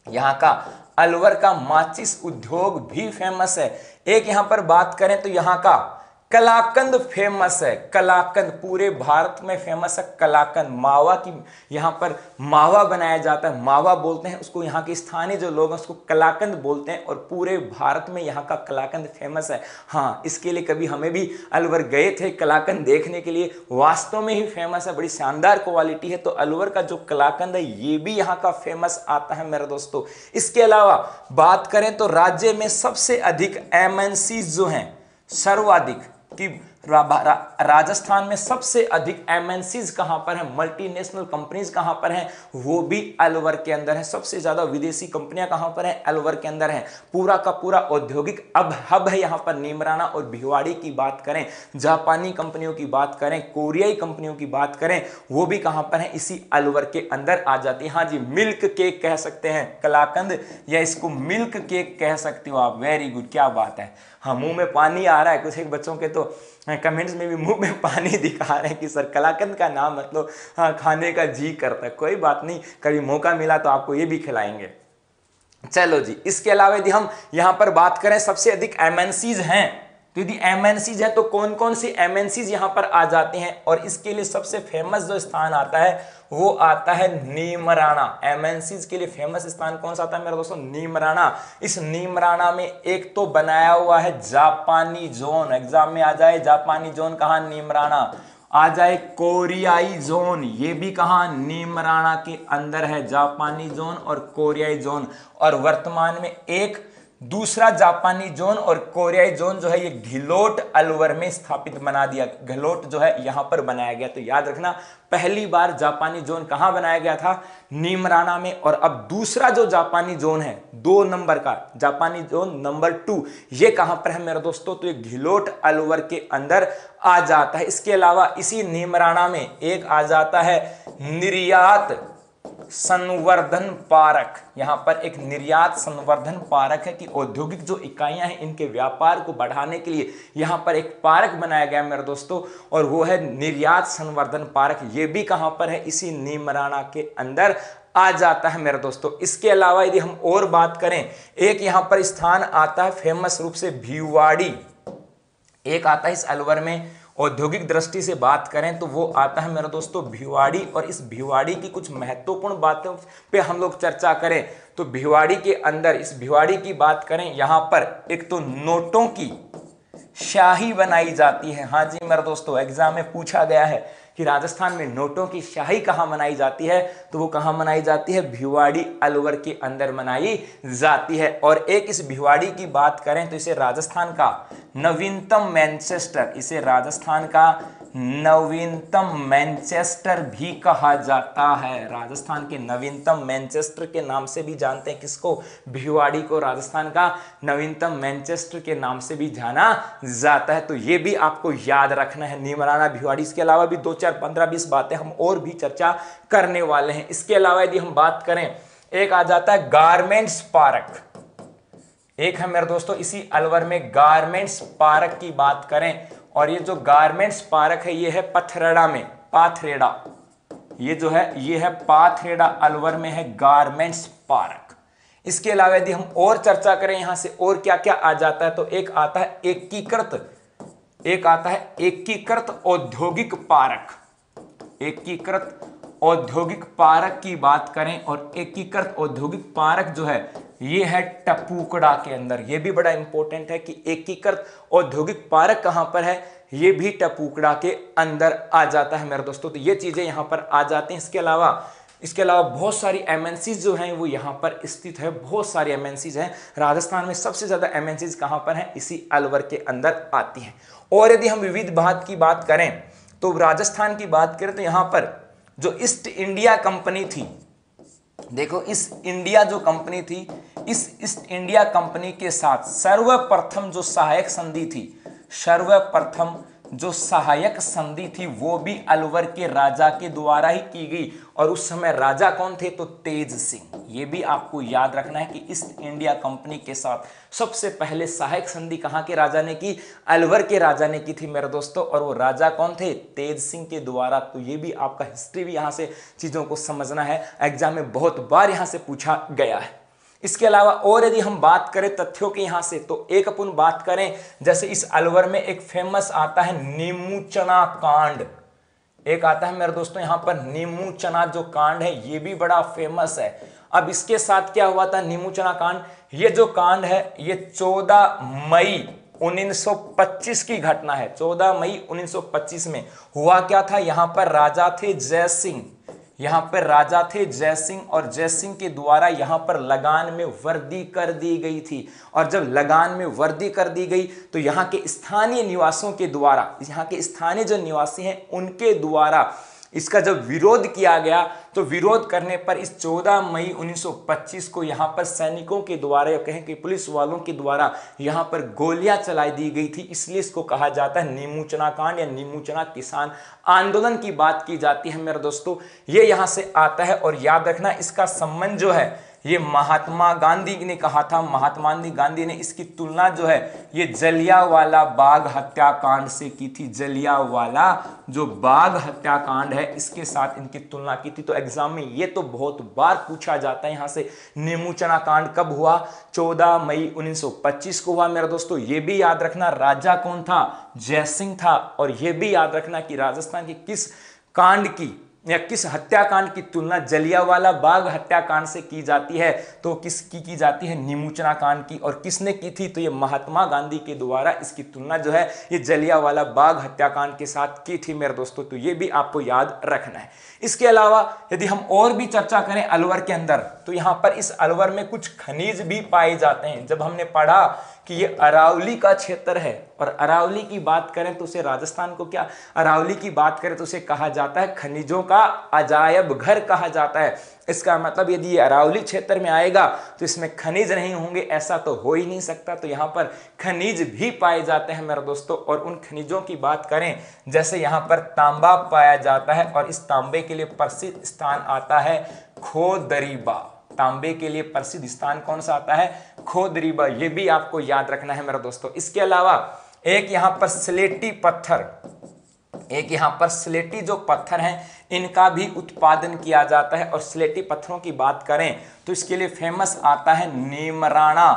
यहाँ का अलवर का माचिस उद्योग भी फेमस है। एक यहाँ पर बात करें तो यहाँ का कलाकंद फेमस है। कलाकंद पूरे भारत में फेमस है। कलाकंद मावा की, यहाँ पर मावा बनाया जाता है, मावा बोलते हैं उसको, यहाँ के स्थानीय जो लोग हैं उसको कलाकंद बोलते हैं, और पूरे भारत में यहाँ का कलाकंद फेमस है। हाँ, इसके लिए कभी हमें भी अलवर गए थे कलाकंद देखने के लिए, वास्तव में ही फेमस है, बड़ी शानदार क्वालिटी है। तो अलवर का जो कलाकंद है ये भी यहाँ का फेमस आता है मेरे दोस्तों। इसके अलावा बात करें तो राज्य में सबसे अधिक एमएनसी जो हैं, सर्वाधिक कि राजस्थान में सबसे अधिक एमएनसीज कहां पर है, मल्टीनेशनल कंपनीज कहां पर हैं, वो भी अलवर के अंदर है। सबसे ज्यादा विदेशी कंपनियां कहां पर हैं, अलवर के अंदर हैं। पूरा का पूरा औद्योगिक अब हब है यहां पर। नीमराना और भिवाड़ी की बात करें, जापानी कंपनियों की बात करें, कोरियाई कंपनियों की बात करें, वो भी कहां पर है, इसी अलवर के अंदर आ जाती है। हाँ जी, मिल्क केक कह सकते हैं कलाकंद, या इसको मिल्क केक कह सकते हो आप। वेरी गुड, क्या बात है। हाँ, मुंह में पानी आ रहा है, कुछ एक बच्चों के तो कमेंट्स में भी मुंह में पानी दिखा रहे हैं कि सर कलाकंद का नाम मतलब हाँ, खाने का जी करता है। कोई बात नहीं, कभी मौका मिला तो आपको ये भी खिलाएंगे। चलो जी, इसके अलावा यदि हम यहां पर बात करें सबसे अधिक एमएनसीज हैं, तो यदि एमएनसीज है तो कौन कौन सी एमएनसीज यहां पर आ जाते हैं, और इसके लिए सबसे फेमस जो स्थान आता है वो आता है नीमराना। एमएनसीज के लिए फेमस स्थान कौन सा आता है मेरे दोस्तों, नीमराना। इस नीमराना में एक तो बनाया हुआ है जापानी जोन, एग्जाम में आ जाए जापानी जोन कहां, नीमराना। आ जाए कोरियाई जोन, ये भी कहां, नीमराना के अंदर है, जापानी जोन और कोरियाई जोन। और वर्तमान में एक दूसरा जापानी जोन और कोरियाई जोन जो है ये घिलोट अलवर में स्थापित बना दिया। घिलोट जो है यहां पर बनाया गया। तो याद रखना, पहली बार जापानी जोन कहां बनाया गया था, नीमराना में। और अब दूसरा जो जापानी जोन है, 2 नंबर का जापानी जोन नंबर 2, ये कहां पर है मेरे दोस्तों, तो ये घिलोट अलवर के अंदर आ जाता है। इसके अलावा इसी नीमराना में एक आ जाता है निर्यात संवर्धन पार्क। यहां पर एक निर्यात संवर्धन पार्क है कि औद्योगिक जो इकाइयां हैं इनके व्यापार को बढ़ाने के लिए यहां पर एक पार्क बनाया गया मेरे दोस्तों, और वो है निर्यात संवर्धन पार्क। ये भी कहां पर है, इसी नीमराना के अंदर आ जाता है मेरे दोस्तों। इसके अलावा यदि हम और बात करें, एक यहां पर स्थान आता है फेमस रूप से भिवाड़ी। एक आता है इस अलवर में, औद्योगिक दृष्टि से बात करें तो वो आता है मेरे दोस्तों भिवाड़ी। और इस भिवाड़ी की कुछ महत्वपूर्ण बातों पे हम लोग चर्चा करें तो भिवाड़ी के अंदर, इस भिवाड़ी की बात करें, यहां पर एक तो नोटों की शाही बनाई जाती है। हाँ जी मेरे दोस्तों, एग्जाम में पूछा गया है कि राजस्थान में नोटों की शाही कहां मनाई जाती है, तो वो कहां मनाई जाती है, भिवाड़ी अलवर के अंदर मनाई जाती है। और एक इस भिवाड़ी की बात करें तो इसे राजस्थान का नवीनतम मैनचेस्टर, इसे राजस्थान का नवीनतम मैनचेस्टर भी कहा जाता है। राजस्थान के नवीनतम मैनचेस्टर के नाम से भी जानते हैं किसको, भिवाड़ी को राजस्थान का नवीनतम मैनचेस्टर के नाम से भी जाना जाता है। तो ये भी आपको याद रखना है, नीमराना भिवाड़ी। इसके अलावा भी 2 4 15 20 बातें हम और भी चर्चा करने वाले हैं। इसके अलावा यदि हम बात करें, एक आ जाता है गारमेंट्स पार्क। एक है मेरे दोस्तों इसी अलवर में गारमेंट्स पार्क की बात करें, और ये जो गारमेंट्स पार्क है ये है पथरेड़ा में, पाथरेड़ा, ये जो है ये है पाथरेड़ा अलवर में है गारमेंट्स पार्क। इसके अलावा यदि हम और चर्चा करें यहां से और क्या क्या आ जाता है, तो एक आता है एकीकृत औद्योगिक पार्क। एकीकृत औद्योगिक पार्क की बात करें, और एकीकृत औद्योगिक पार्क जो है ये है टपूकड़ा के अंदर। ये भी बड़ा इंपॉर्टेंट है कि एकीकृत औद्योगिक पार्क कहां पर है, ये भी टपूकड़ा के अंदर आ जाता है मेरे दोस्तों। तो ये चीजें यहां पर आ जाती हैं। इसके अलावा बहुत सारी एमएनसीज जो हैं वो यहाँ पर स्थित है, बहुत सारी एमएनसीज हैं। राजस्थान में सबसे ज्यादा एमएनसीज कहाँ पर हैं, इसी अलवर के अंदर आती हैं। और यदि हम विविध भारत की बात करें तो राजस्थान की बात करें तो यहाँ पर जो ईस्ट इंडिया कंपनी थी, देखो इस इंडिया जो कंपनी थी, इस ईस्ट इंडिया कंपनी के साथ सर्वप्रथम जो सहायक संधि थी वो भी अलवर के राजा के द्वारा ही की गई। और उस समय राजा कौन थे, तो तेज सिंह। ये भी आपको याद रखना है कि ईस्ट इंडिया कंपनी के साथ सबसे पहले सहायक संधि कहां के राजा ने की, अलवर के राजा ने की थी मेरे दोस्तों। और वो राजा कौन थे, तेज सिंह के द्वारा। तो ये भी आपका हिस्ट्री भी यहां से चीजों को समझना है, एग्जाम में बहुत बार यहां से पूछा गया है। इसके अलावा और यदि हम बात करें तथ्यों की यहां से, तो एक अपन बात करें, जैसे इस अलवर में एक फेमस आता है नीमूचना कांड। एक आता है मेरे दोस्तों यहां पर नीमूचना जो कांड है, ये भी बड़ा फेमस है। अब इसके साथ क्या हुआ था नीमूचना कांड, ये जो कांड है ये 14 मई 1925 की घटना है। 14 मई 1925 में हुआ क्या था, यहां पर राजा थे जय सिंह, यहां पर राजा थे जय सिंह, और जय सिंह के द्वारा यहां पर लगान में वर्दी कर दी गई थी। और जब लगान में वर्दी कर दी गई तो यहां के स्थानीय निवासियों के द्वारा, यहां के स्थानीय जो निवासी हैं उनके द्वारा इसका जब विरोध किया गया, तो विरोध करने पर इस 14 मई 1925 को यहां पर सैनिकों के द्वारा, या कहें कि पुलिस वालों के द्वारा यहां पर गोलियां चलाई दी गई थी। इसलिए इसको कहा जाता है नीमूचना कांड या नीमूचना किसान आंदोलन की बात की जाती है मेरे दोस्तों। ये यहां से आता है, और याद रखना इसका संबंध जो है ये महात्मा गांधी ने कहा था। महात्मा गांधी ने इसकी तुलना जो है ये जलियांवाला बाग हत्याकांड से की थी। जलियांवाला जो बाग हत्याकांड है इसके साथ इनकी तुलना की थी। तो एग्जाम में ये तो बहुत बार पूछा जाता है यहां से, नीमूचना कांड कब हुआ, 14 मई 1925 को हुआ मेरे दोस्तों। ये भी याद रखना राजा कौन था, जय सिंह था। और ये भी याद रखना कि राजस्थान की किस कांड की या किस हत्याकांड की तुलना जलियांवाला बाग हत्याकांड से की जाती है, तो किसकी की जाती है, नीमूचना कांड की। और किसने की थी, तो ये महात्मा गांधी के द्वारा इसकी तुलना जो है ये जलियांवाला बाग हत्याकांड के साथ की थी मेरे दोस्तों। तो ये भी आपको याद रखना है। इसके अलावा यदि हम और भी चर्चा करें अलवर के अंदर, तो यहां पर इस अलवर में कुछ खनिज भी पाए जाते हैं। जब हमने पढ़ा कि ये अरावली का क्षेत्र है, और अरावली की बात करें तो उसे राजस्थान को क्या, अरावली की बात करें तो उसे कहा जाता है खनिजों का अजायब घर कहा जाता है। इसका मतलब यदि ये अरावली क्षेत्र में आएगा तो इसमें खनिज नहीं होंगे, ऐसा तो हो ही नहीं सकता। तो यहाँ पर खनिज भी पाए जाते हैं मेरे दोस्तों। और उन खनिजों की बात करें, जैसे यहाँ पर तांबा पाया जाता है, और इस तांबे के लिए प्रसिद्ध स्थान आता है खोदरीबा। तांबे के लिए प्रसिद्ध स्थान कौन सा आता है, खोदरीबा। ये भी आपको याद रखना है मेरे दोस्तों। इसके अलावा एक यहाँ पर स्लेटी पत्थर, एक यहाँ पर स्लेटी जो पत्थर हैं इनका भी उत्पादन किया जाता है। और स्लेटी पत्थरों की बात करें तो इसके लिए फेमस आता है नीमराणा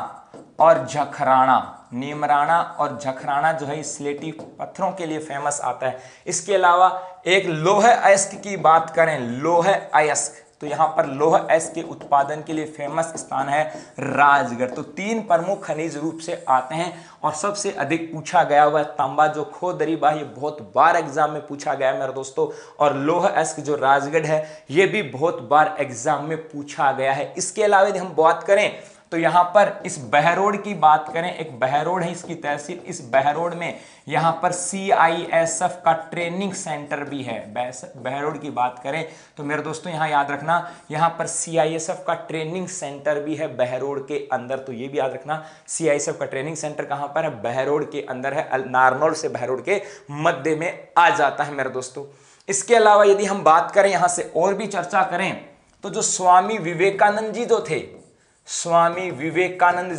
और झखराणा। नीमराणा और झखराणा जो है स्लेटी पत्थरों के लिए फेमस आता है। इसके अलावा एक लौह अयस्क की बात करें, लौह अयस्क, तो यहां पर लौह अयस्क के उत्पादन के लिए फेमस स्थान है राजगढ़। तो तीन प्रमुख खनिज रूप से आते हैं। और सबसे अधिक पूछा गया हुआ तांबा जो खोदरीबा, ये बहुत बार एग्जाम में पूछा गया है मेरे दोस्तों। और लौह अयस्क जो राजगढ़ है ये भी बहुत बार एग्जाम में पूछा गया है। इसके अलावा यदि हम बात करें तो यहां पर इस बहरोड की बात करें, एक बहरोड है इसकी तहसील, इस बहरोड में यहां पर CISF का ट्रेनिंग सेंटर भी है। बहरोड की बात करें तो मेरे दोस्तों यहां याद रखना, यहां पर CISF का ट्रेनिंग सेंटर भी है बहरोड के अंदर। तो ये भी याद रखना CISF का ट्रेनिंग सेंटर कहां पर है, बहरोड के अंदर है। नारनौल से बहरोड के मध्य में आ जाता है मेरे दोस्तों। इसके अलावा यदि हम बात करें यहां से और भी चर्चा करें, तो जो स्वामी विवेकानंद जी जो थे, स्वामी विवेकानंद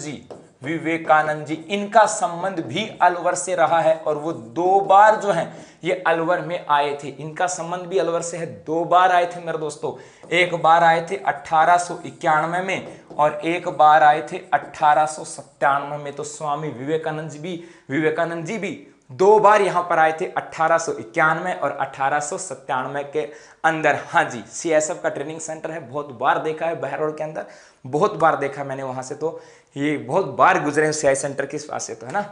जी, इनका संबंध भी अलवर से रहा है। और वो 2 बार जो है ये अलवर में आए थे। इनका संबंध भी अलवर से है, 2 बार आए थे मेरे दोस्तों। एक बार आए थे 1891 में, और एक बार आए थे 1897 में। तो स्वामी विवेकानंद जी भी 2 बार यहां पर आए थे, 1891 और 1897 के अंदर। हाँ जी, CISF का ट्रेनिंग सेंटर है, बहुत बार देखा है बहरोड के अंदर, बहुत बार देखा मैंने वहां से। तो ये बहुत बार गुजरे CISF सेंटर के पास से, तो है ना।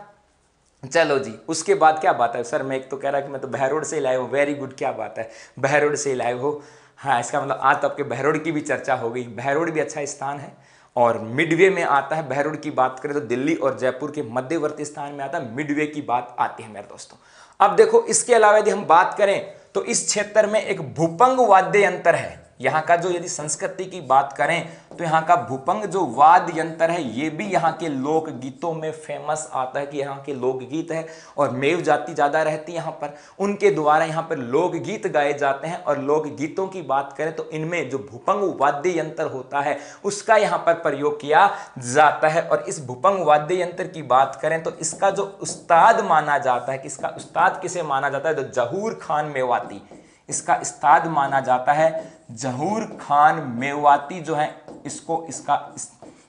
चलो जी, उसके बाद क्या बात है सर, मैं एक तो कह रहा कि मैं तो बहरोड से ही लाए हो, वेरी गुड, क्या बात है, बहरोड से ही लाए हो। हाँ, इसका मतलब आज तो आपके बहरोड की भी चर्चा हो गई। बहरोड भी अच्छा स्थान है और मिडवे में आता है। बहरोड की बात करें तो दिल्ली और जयपुर के मध्यवर्ती स्थान में आता है, मिडवे की बात आती है मेरे दोस्तों। अब देखो, इसके अलावा यदि हम बात करें तो इस क्षेत्र में एक भूपंग वाद्य यंत्र है। यहाँ का जो यदि संस्कृति की बात करें तो यहाँ का भूपंग जो वाद्य यंत्र है ये भी यहाँ के लोक गीतों में फेमस आता है कि यहाँ के लोकगीत है और मेव जाति ज्यादा रहती है यहाँ पर, उनके द्वारा यहाँ पर लोकगीत गाए जाते हैं। और लोकगीतों की बात करें तो इनमें जो भूपंग वाद्य यंत्र होता है उसका यहाँ पर प्रयोग किया जाता है। और इस भूपंग वाद्य यंत्र की बात करें तो इसका जो उस्ताद माना जाता है, किसका उस्ताद किसे माना जाता है, तो जहूर खान मेवाती, इसका उस्ताद माना जाता है जहूर खान मेवाती जो है, इसको इसका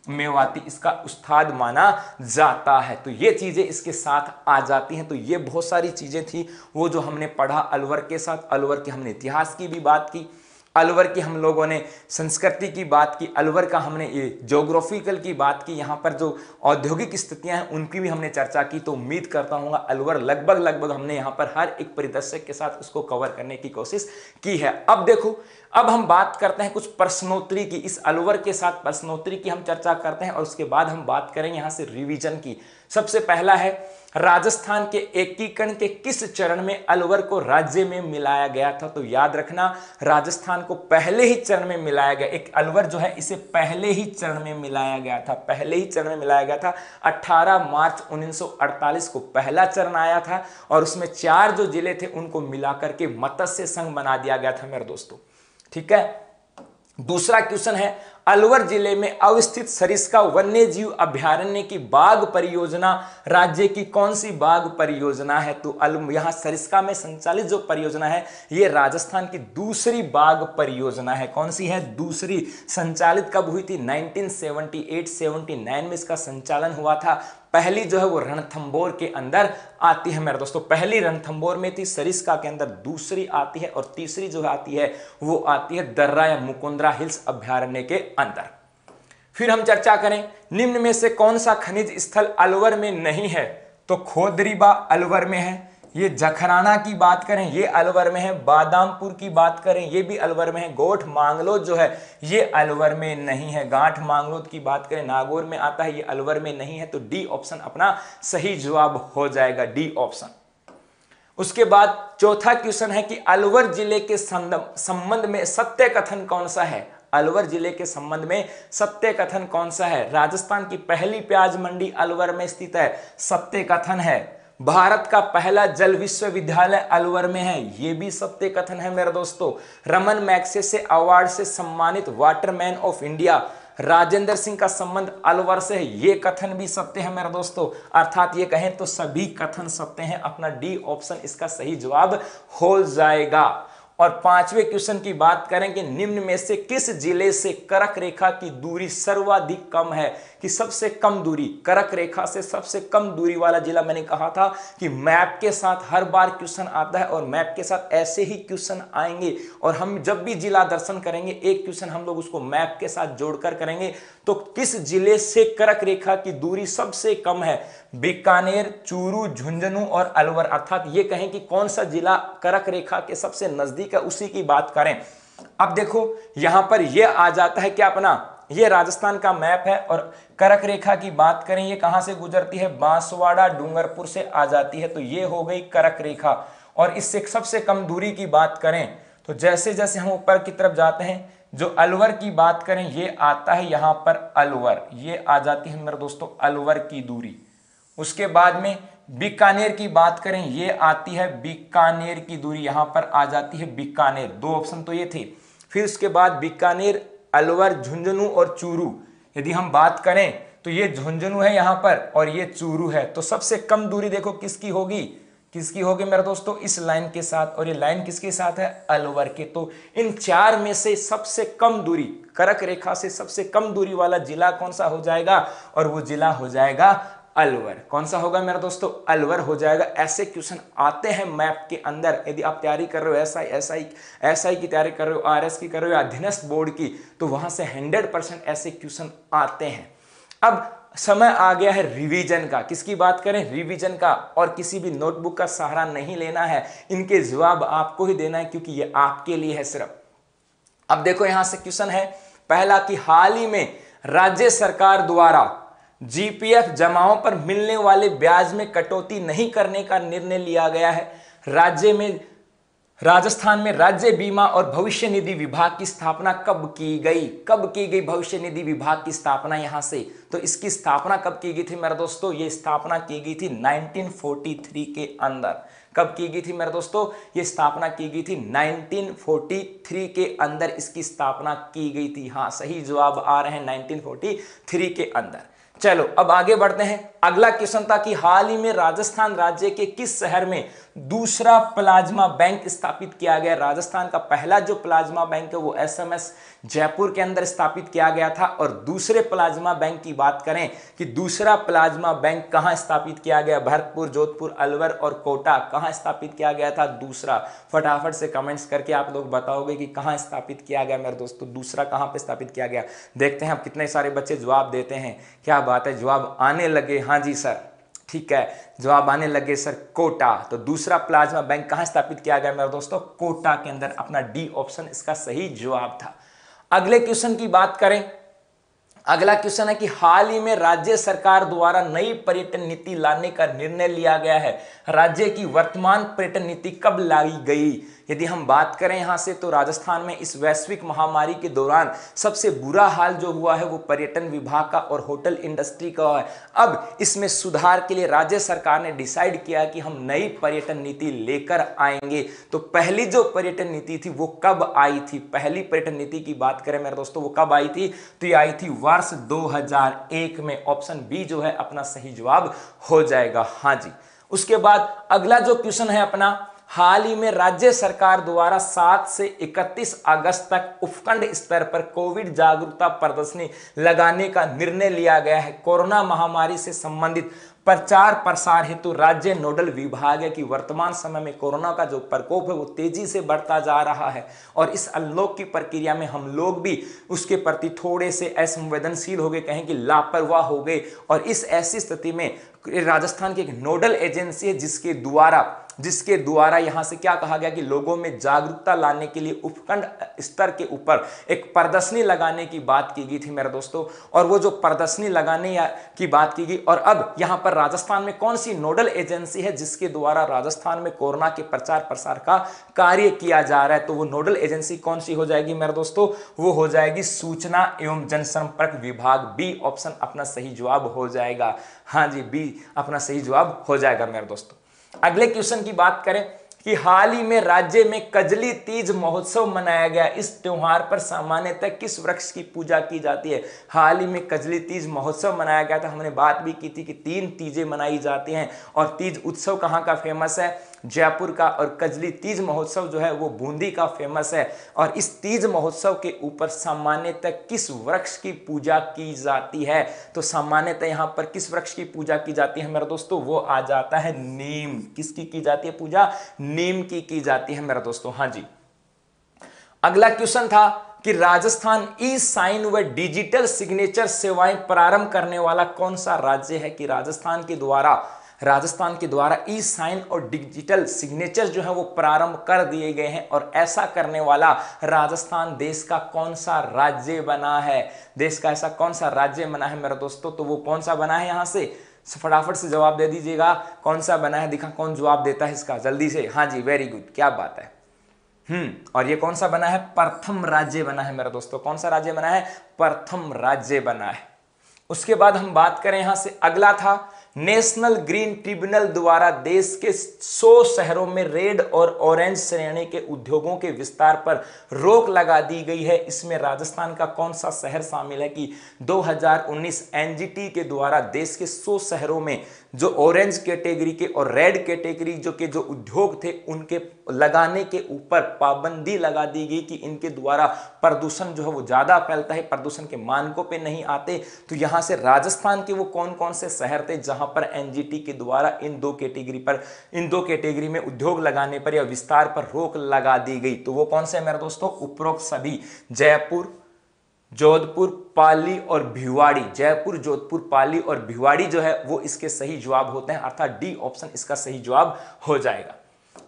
मेवाती इसका उस्ताद माना जाता है। तो ये चीजें इसके साथ आ जाती हैं। तो ये बहुत सारी चीजें थी वो जो हमने पढ़ा अलवर के साथ। अलवर के हमने इतिहास की भी बात की, अलवर की हम लोगों ने संस्कृति की बात की, अलवर का हमने ये ज्योग्राफिकल की बात की, यहाँ पर जो औद्योगिक स्थितियां हैं उनकी भी हमने चर्चा की। तो उम्मीद करता हूँ अलवर लगभग हमने यहाँ पर हर एक परिदृश्य के साथ उसको कवर करने की कोशिश की है। अब देखो, अब हम बात करते हैं कुछ प्रश्नोत्तरी की। इस अलवर के साथ प्रश्नोत्तरी की हम चर्चा करते हैं और उसके बाद हम बात करेंगे यहाँ से रिवीजन की। सबसे पहला है, राजस्थान के एकीकरण के किस चरण में अलवर को राज्य में मिलाया गया था? तो याद रखना, राजस्थान को पहले ही चरण में मिलाया गया। एक अलवर जो है इसे पहले ही चरण में मिलाया गया था, पहले ही चरण में मिलाया गया था। 18 मार्च 1948 को पहला चरण आया था और उसमें 4 जो जिले थे उनको मिलाकर के मत्स्य संघ बना दिया गया था मेरे दोस्तों। ठीक है। दूसरा क्वेश्चन है, अलवर जिले में अवस्थित सरिस्का वन्य जीव अभयारण्य की बाघ परियोजना राज्य की कौन सी बाघ परियोजना है? तो यहां सरिस्का में संचालित जो परियोजना है ये राजस्थान की दूसरी बाघ परियोजना है। कौन सी है? दूसरी। संचालित कब हुई थी? 1978-79 में इसका संचालन हुआ था। पहली जो है वो रणथंभौर के अंदर आती है मेरे दोस्तों, पहली रणथंभौर में थी सरिस्का के अंदर, दूसरी आती है और तीसरी जो आती है वो आती है दर्रा या मुकुंदरा हिल्स अभयारण्य के अंदर। फिर हम चर्चा करें, निम्न में से कौन सा खनिज स्थल अलवर में नहीं है? तो खोदरीबा अलवर में है। ये जखराना की बात करें ये अलवर में है। बादामपुर की बात करें ये भी अलवर में है। गोठ मांगलोद जो है ये अलवर में नहीं है। गांठ मांगलोद की बात करें नागौर में आता है, ये अलवर में नहीं है। तो डी ऑप्शन अपना सही जवाब हो जाएगा, डी ऑप्शन। उसके बाद चौथा क्वेश्चन है कि अलवर जिले के संबंध में सत्य कथन कौन सा है? अलवर जिले के संबंध में सत्य कथन कौन सा है? राजस्थान की पहली प्याज मंडी अलवर में स्थित है, सत्य कथन है। भारत का पहला जल विश्वविद्यालय अलवर में है, यह भी सत्य कथन है मेरे दोस्तों। रमन मैग्सेसे अवार्ड से सम्मानित Waterman of India Rajendra Singh का संबंध अलवर से है, यह कथन भी सत्य है मेरे दोस्तों। अर्थात ये कहें तो सभी कथन सत्य हैं। अपना डी ऑप्शन इसका सही जवाब हो जाएगा। और पांचवें क्वेश्चन की बात करें कि निम्न में से किस जिले से करक रेखा की दूरी सर्वाधिक कम है? कि सबसे कम दूरी, करक रेखा से सबसे कम दूरी वाला जिला, मैंने कहा था कि मैप के साथ हर बार क्वेश्चन आता है और मैप के साथ ऐसे ही क्वेश्चन आएंगे। और हम जब भी जिला दर्शन करेंगे एक क्वेश्चन हम लोग उसको मैप के साथ जोड़कर करेंगे। तो किस जिले से करक रेखा की दूरी सबसे कम है? बीकानेर, चूरू, झुंझुनू और अलवर। अर्थात ये कहें कि कौन सा जिला करक रेखा के सबसे नजदीक है उसी की बात करें। अब देखो यहां पर ये आ जाता है क्या अपना, ये राजस्थान का मैप है और करक रेखा की बात करें ये कहां से गुजरती है? बांसवाड़ा डूंगरपुर से आ जाती है। तो ये हो गई करक रेखा। और इससे सबसे कम दूरी की बात करें तो जैसे जैसे हम ऊपर की तरफ जाते हैं, जो अलवर की बात करें ये आता है यहां पर अलवर, ये आ जाती है मेरे दोस्तों अलवर की दूरी। उसके बाद में बीकानेर की बात करें ये आती है बीकानेर की दूरी, यहां पर आ जाती है बीकानेर। दो ऑप्शन तो ये थे। फिर उसके बाद बीकानेर, अलवर, झुंझुनू और चूरू। यदि हम बात करें तो ये झुंझुनू है यहां पर और ये चूरू है। तो सबसे कम दूरी देखो किसकी होगी, किसकी होगी मेरे दोस्तों? इस लाइन के साथ। और ये लाइन किसके साथ है? अलवर के। तो इन चार में से सबसे कम दूरी, करक रेखा से सबसे कम दूरी वाला जिला कौन सा हो जाएगा? और वो जिला हो जाएगा अलवर। कौन सा होगा मेरे दोस्तों? अलवर हो जाएगा। ऐसे क्वेश्चन आते हैं मैप के अंदर। यदि आप तैयारी कर रहे हो एसआई की तैयारी कर रहे हो, आरएस की कर रहे हो या अधीनस्थ बोर्ड की, तो वहां से 100% ऐसे क्वेश्चन आते हैं। अब समय आ गया है रिवीजन का। किसकी बात करें? रिवीजन का। और किसी भी नोटबुक का सहारा नहीं लेना है, इनके जवाब आपको ही देना है क्योंकि ये आपके लिए है सिर्फ। अब देखो यहां से क्वेश्चन है पहला कि हाल ही में राज्य सरकार द्वारा जीपीएफ जमाओं पर मिलने वाले ब्याज में कटौती नहीं करने का निर्णय लिया गया है। राजस्थान में राज्य बीमा और भविष्य निधि विभाग की स्थापना कब की गई? कब की गई भविष्य निधि विभाग की स्थापना यहां से? तो इसकी स्थापना कब की गई थी मेरे दोस्तों? ये स्थापना की गई थी 1943 के अंदर। कब की गई थी मेरे दोस्तों? ये स्थापना की गई थी 1943 के अंदर इसकी स्थापना की गई थी। हाँ, सही जवाब आ रहे हैं 1943 के अंदर। चलो अब आगे बढ़ते हैं। अगला क्वेश्चन था कि हाल ही में राजस्थान राज्य के किस शहर में दूसरा प्लाज्मा बैंक स्थापित किया गया। राजस्थान का पहला जो प्लाज्मा बैंक है वो एसएमएस जयपुर के अंदर स्थापित किया गया था। और दूसरे प्लाज्मा बैंक की बात करें कि दूसरा प्लाज्मा बैंक कहां स्थापित किया गया, भरतपुर, जोधपुर, अलवर और कोटा कहां स्थापित किया गया था दूसरा। फटाफट से कमेंट्स करके आप लोग बताओगे कि कहां स्थापित किया गया मेरे दोस्तों, दूसरा कहां पे स्थापित किया गया। देखते हैं अब कितने सारे बच्चे जवाब देते हैं। क्या बात है, जवाब आने लगे। हाँ जी सर, ठीक है, जवाब आने लगे सर, कोटा। तो दूसरा प्लाज्मा बैंक कहां स्थापित किया गया मेरे दोस्तों, कोटा के अंदर। अपना डी ऑप्शन इसका सही जवाब था। अगले क्वेश्चन की बात करें, अगला क्वेश्चन है कि हाल ही में राज्य सरकार द्वारा नई पर्यटन नीति लाने का निर्णय लिया गया है। राज्य की वर्तमान पर्यटन नीति कब लाई गई। यदि हम बात करें यहां से तो राजस्थान में इस वैश्विक महामारी के दौरान सबसे बुरा हाल जो हुआ है वो पर्यटन विभाग का और होटल इंडस्ट्री का है। अब इसमें सुधार के लिए राज्य सरकार ने डिसाइड किया कि हम नई पर्यटन नीति लेकर आएंगे। तो पहली जो पर्यटन नीति थी वो कब आई थी, पहली पर्यटन नीति की बात करें मेरे दोस्तों वो कब आई थी, तो ये आई थी वर्ष 2001 में। ऑप्शन बी जो है अपना सही जवाब हो जाएगा। हाँ जी, उसके बाद अगला जो क्वेश्चन है अपना, हाल ही में राज्य सरकार द्वारा 7 से 31 अगस्त तक उपखंड स्तर पर कोविड जागरूकता प्रदर्शनी लगाने का निर्णय लिया गया है। कोरोना महामारी से संबंधित प्रचार प्रसार हेतु राज्य नोडल विभाग है कि वर्तमान समय में कोरोना का जो प्रकोप है वो तेजी से बढ़ता जा रहा है और इस अनलॉक की प्रक्रिया में हम लोग भी उसके प्रति थोड़े से असंवेदनशील हो गए, कहें कि लापरवाह हो गए। और इस ऐसी स्थिति में राजस्थान की एक नोडल एजेंसी है जिसके द्वारा यहां से क्या कहा गया कि लोगों में जागरूकता लाने के लिए उपखंड स्तर के ऊपर एक प्रदर्शनी लगाने की बात की गई थी मेरे दोस्तों। और वो जो प्रदर्शनी लगाने की बात की गई, और अब यहां पर राजस्थान में कौन सी नोडल एजेंसी है जिसके द्वारा राजस्थान में कोरोना के प्रचार प्रसार का कार्य किया जा रहा है, तो वो नोडल एजेंसी कौन सी हो जाएगी मेरे दोस्तों, वो हो जाएगी सूचना एवं जनसंपर्क विभाग। बी ऑप्शन अपना सही जवाब हो जाएगा। हाँ जी, बी अपना सही जवाब हो जाएगा मेरे दोस्तों। अगले क्वेश्चन की बात करें कि हाल ही में राज्य में कजली तीज महोत्सव मनाया गया। इस त्योहार पर सामान्यतः किस वृक्ष की पूजा की जाती है। हाल ही में कजली तीज महोत्सव मनाया गया था। हमने बात भी की थी कि 3 तीजें मनाई जाती हैं और तीज उत्सव कहाँ का फेमस है, जयपुर का। और कजली तीज महोत्सव जो है वो बूंदी का फेमस है। और इस तीज महोत्सव के ऊपर सामान्यतः किस वृक्ष की पूजा की जाती है, तो सामान्यतः यहाँ पर किस वृक्ष की पूजा की जाती है मेरे दोस्तों, वो आ जाता है नीम। किसकी की जाती है पूजा, नीम की जाती है मेरे दोस्तों। हाँ जी, अगला क्वेश्चन था कि राजस्थान ई साइन व डिजिटल सिग्नेचर सेवाएं प्रारंभ करने वाला कौन सा राज्य है। कि राजस्थान के द्वारा ई साइन और डिजिटल सिग्नेचर जो है वो प्रारंभ कर दिए गए हैं। और ऐसा करने वाला राजस्थान देश का कौन सा राज्य बना है, देश का ऐसा कौन सा राज्य बना है मेरे दोस्तों, तो वो कौन सा बना है, यहां से फटाफट से जवाब दे दीजिएगा कौन सा बना है। दिखा कौन जवाब देता है इसका जल्दी से। हाँ जी, वेरी गुड, क्या बात है। और ये कौन सा बना है, प्रथम राज्य बना है मेरे दोस्तों। कौन सा राज्य बना है, प्रथम राज्य बना है। उसके बाद हम बात करें यहां से, अगला था नेशनल ग्रीन ट्रिब्यूनल द्वारा देश के 100 शहरों में रेड और ऑरेंज श्रेणी के उद्योगों के विस्तार पर रोक लगा दी गई है। इसमें राजस्थान का कौन सा शहर शामिल है। कि 2019 एनजीटी के द्वारा देश के 100 शहरों में जो ऑरेंज कैटेगरी के और रेड कैटेगरी जो उद्योग थे उनके लगाने के ऊपर पाबंदी लगा दी गई कि इनके द्वारा प्रदूषण जो है वो ज्यादा फैलता है, प्रदूषण के मानकों पे नहीं आते। तो यहां से राजस्थान के वो कौन कौन से शहर थे जहां पर एनजीटी के द्वारा इन दो कैटेगरी में उद्योग लगाने पर या विस्तार पर रोक लगा दी गई। तो वो कौन से मेरे दोस्तों, उपरोक्त सभी जयपुर, जोधपुर, पाली और भिवाड़ी। जयपुर, जोधपुर, पाली और भिवाड़ी जो है वो इसके सही जवाब होते हैं, अर्थात डी ऑप्शन इसका सही जवाब हो जाएगा।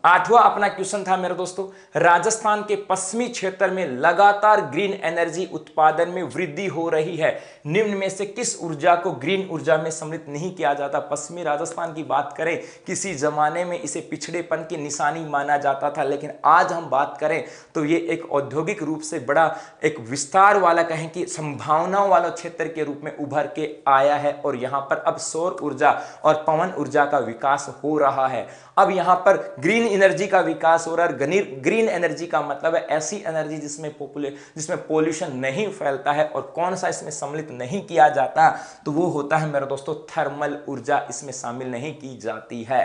8वां अपना क्वेश्चन था मेरे दोस्तों, राजस्थान के पश्चिमी क्षेत्र में लगातार ग्रीन एनर्जी उत्पादन में वृद्धि हो रही है। निम्न में से किस ऊर्जा को ग्रीन ऊर्जा में सम्मिलित नहीं किया जाता। पश्चिमी राजस्थान की बात करें, किसी जमाने में इसे पिछड़ेपन की निशानी माना जाता था, लेकिन आज हम बात करें तो ये एक औद्योगिक रूप से बड़ा एक विस्तार वाला, कहें कि संभावनाओं वाला क्षेत्र के रूप में उभर के आया है। और यहां पर अब सौर ऊर्जा और पवन ऊर्जा का विकास हो रहा है। अब यहां पर ग्रीन ग्रीन एनर्जी का विकास हो रहा है। ग्रीन एनर्जी का मतलब है ऐसी एनर्जी जिसमें पोल्यूशन नहीं फैलता है। और कौन सा इसमें सम्मिलित नहीं किया जाता, तो वो होता है मेरे दोस्तों थर्मल ऊर्जा, इसमें शामिल नहीं की जाती है।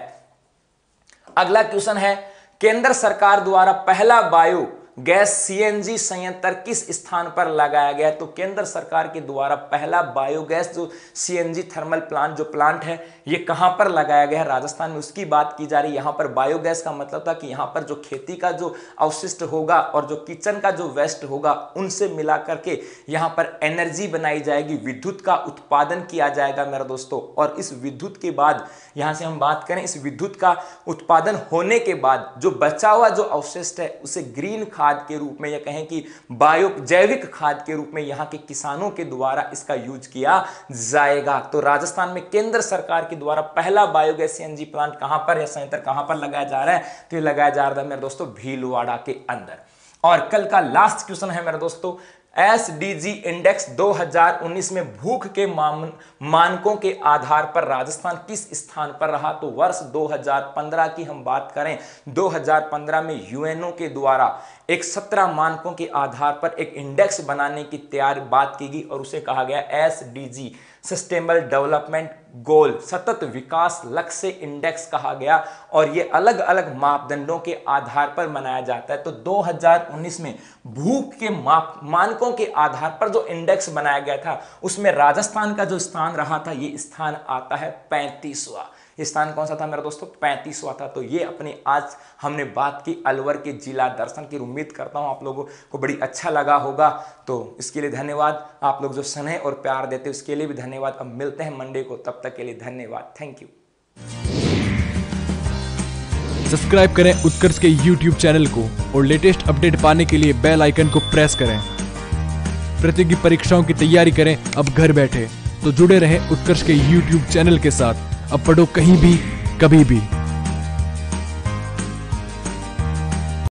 अगला क्वेश्चन है, केंद्र सरकार द्वारा पहला बायो गैस सीएनजी संयंत्र किस स्थान पर लगाया गया? तो केंद्र सरकार के द्वारा पहला बायोगैस जो सीएनजी थर्मल प्लांट जो प्लांट है ये कहां पर लगाया गया है? राजस्थान में, उसकी बात की जा रही है। यहां पर बायोगैस का मतलब था कि यहां पर जो खेती का जो अवशिष्ट होगा और जो किचन का जो वेस्ट होगा उनसे मिला करके यहां पर एनर्जी बनाई जाएगी, विद्युत का उत्पादन किया जाएगा मेरे दोस्तों। और इस विद्युत के बाद यहां से हम बात करें, इस विद्युत का उत्पादन होने के बाद जो बचा हुआ जो अवशिष्ट है उसे ग्रीन खाद के रूप में या कहें कि जैविक खाद के रूप में यहां के किसानों के द्वारा इसका यूज किया जाएगा। तो राजस्थान में केंद्र सरकार के द्वारा पहला बायोगैस सीएनजी प्लांट कहां पर या संयंत्र कहां पर लगाया जा रहा है? तो ये लगाया जा रहा है मेरे दोस्तों भीलवाड़ा के अंदर। और कल का लास्ट क्वेश्चन है मेरे दोस्तों, एसडीजी इंडेक्स 2019 में भूख के मानकों के आधार पर राजस्थान किस स्थान पर रहा? तो वर्ष 2015 की हम बात करें, 2015 में यूएनओ के द्वारा एक 17 मानकों के आधार पर एक इंडेक्स बनाने की बात की गई और उसे कहा गया एसडीजी सस्टेनेबल डेवलपमेंट गोल, सतत विकास लक्ष्य इंडेक्स कहा गया। और ये अलग अलग मापदंडों के आधार पर बनाया जाता है। तो 2019 में भूख के मानकों के आधार पर जो इंडेक्स बनाया गया था उसमें राजस्थान का जो स्थान रहा था ये स्थान आता है 35वां। स्थान कौन सा था मेरे दोस्तों? 35वां था। तो ये अपनी आज हमने बात की अलवर के जिला दर्शन की। उम्मीद करता हूं आप लोगों को बड़ी अच्छा लगा होगा। तो इसके लिए धन्यवाद। आप लोग जो स्नेह और प्यार देते हो उसके लिए भी धन्यवाद। अब मिलते हैं मंडे को, तब तक के लिए धन्यवाद। Thank you. सब्सक्राइब करें उत्कर्ष के YouTube चैनल को और लेटेस्ट अपडेट पाने के लिए बेल आइकन को प्रेस करें। प्रतियोगी परीक्षाओं की तैयारी करें अब घर बैठे। तो जुड़े रहें उत्कर्ष के YouTube चैनल के साथ। अब पढ़ो कहीं भी कभी भी।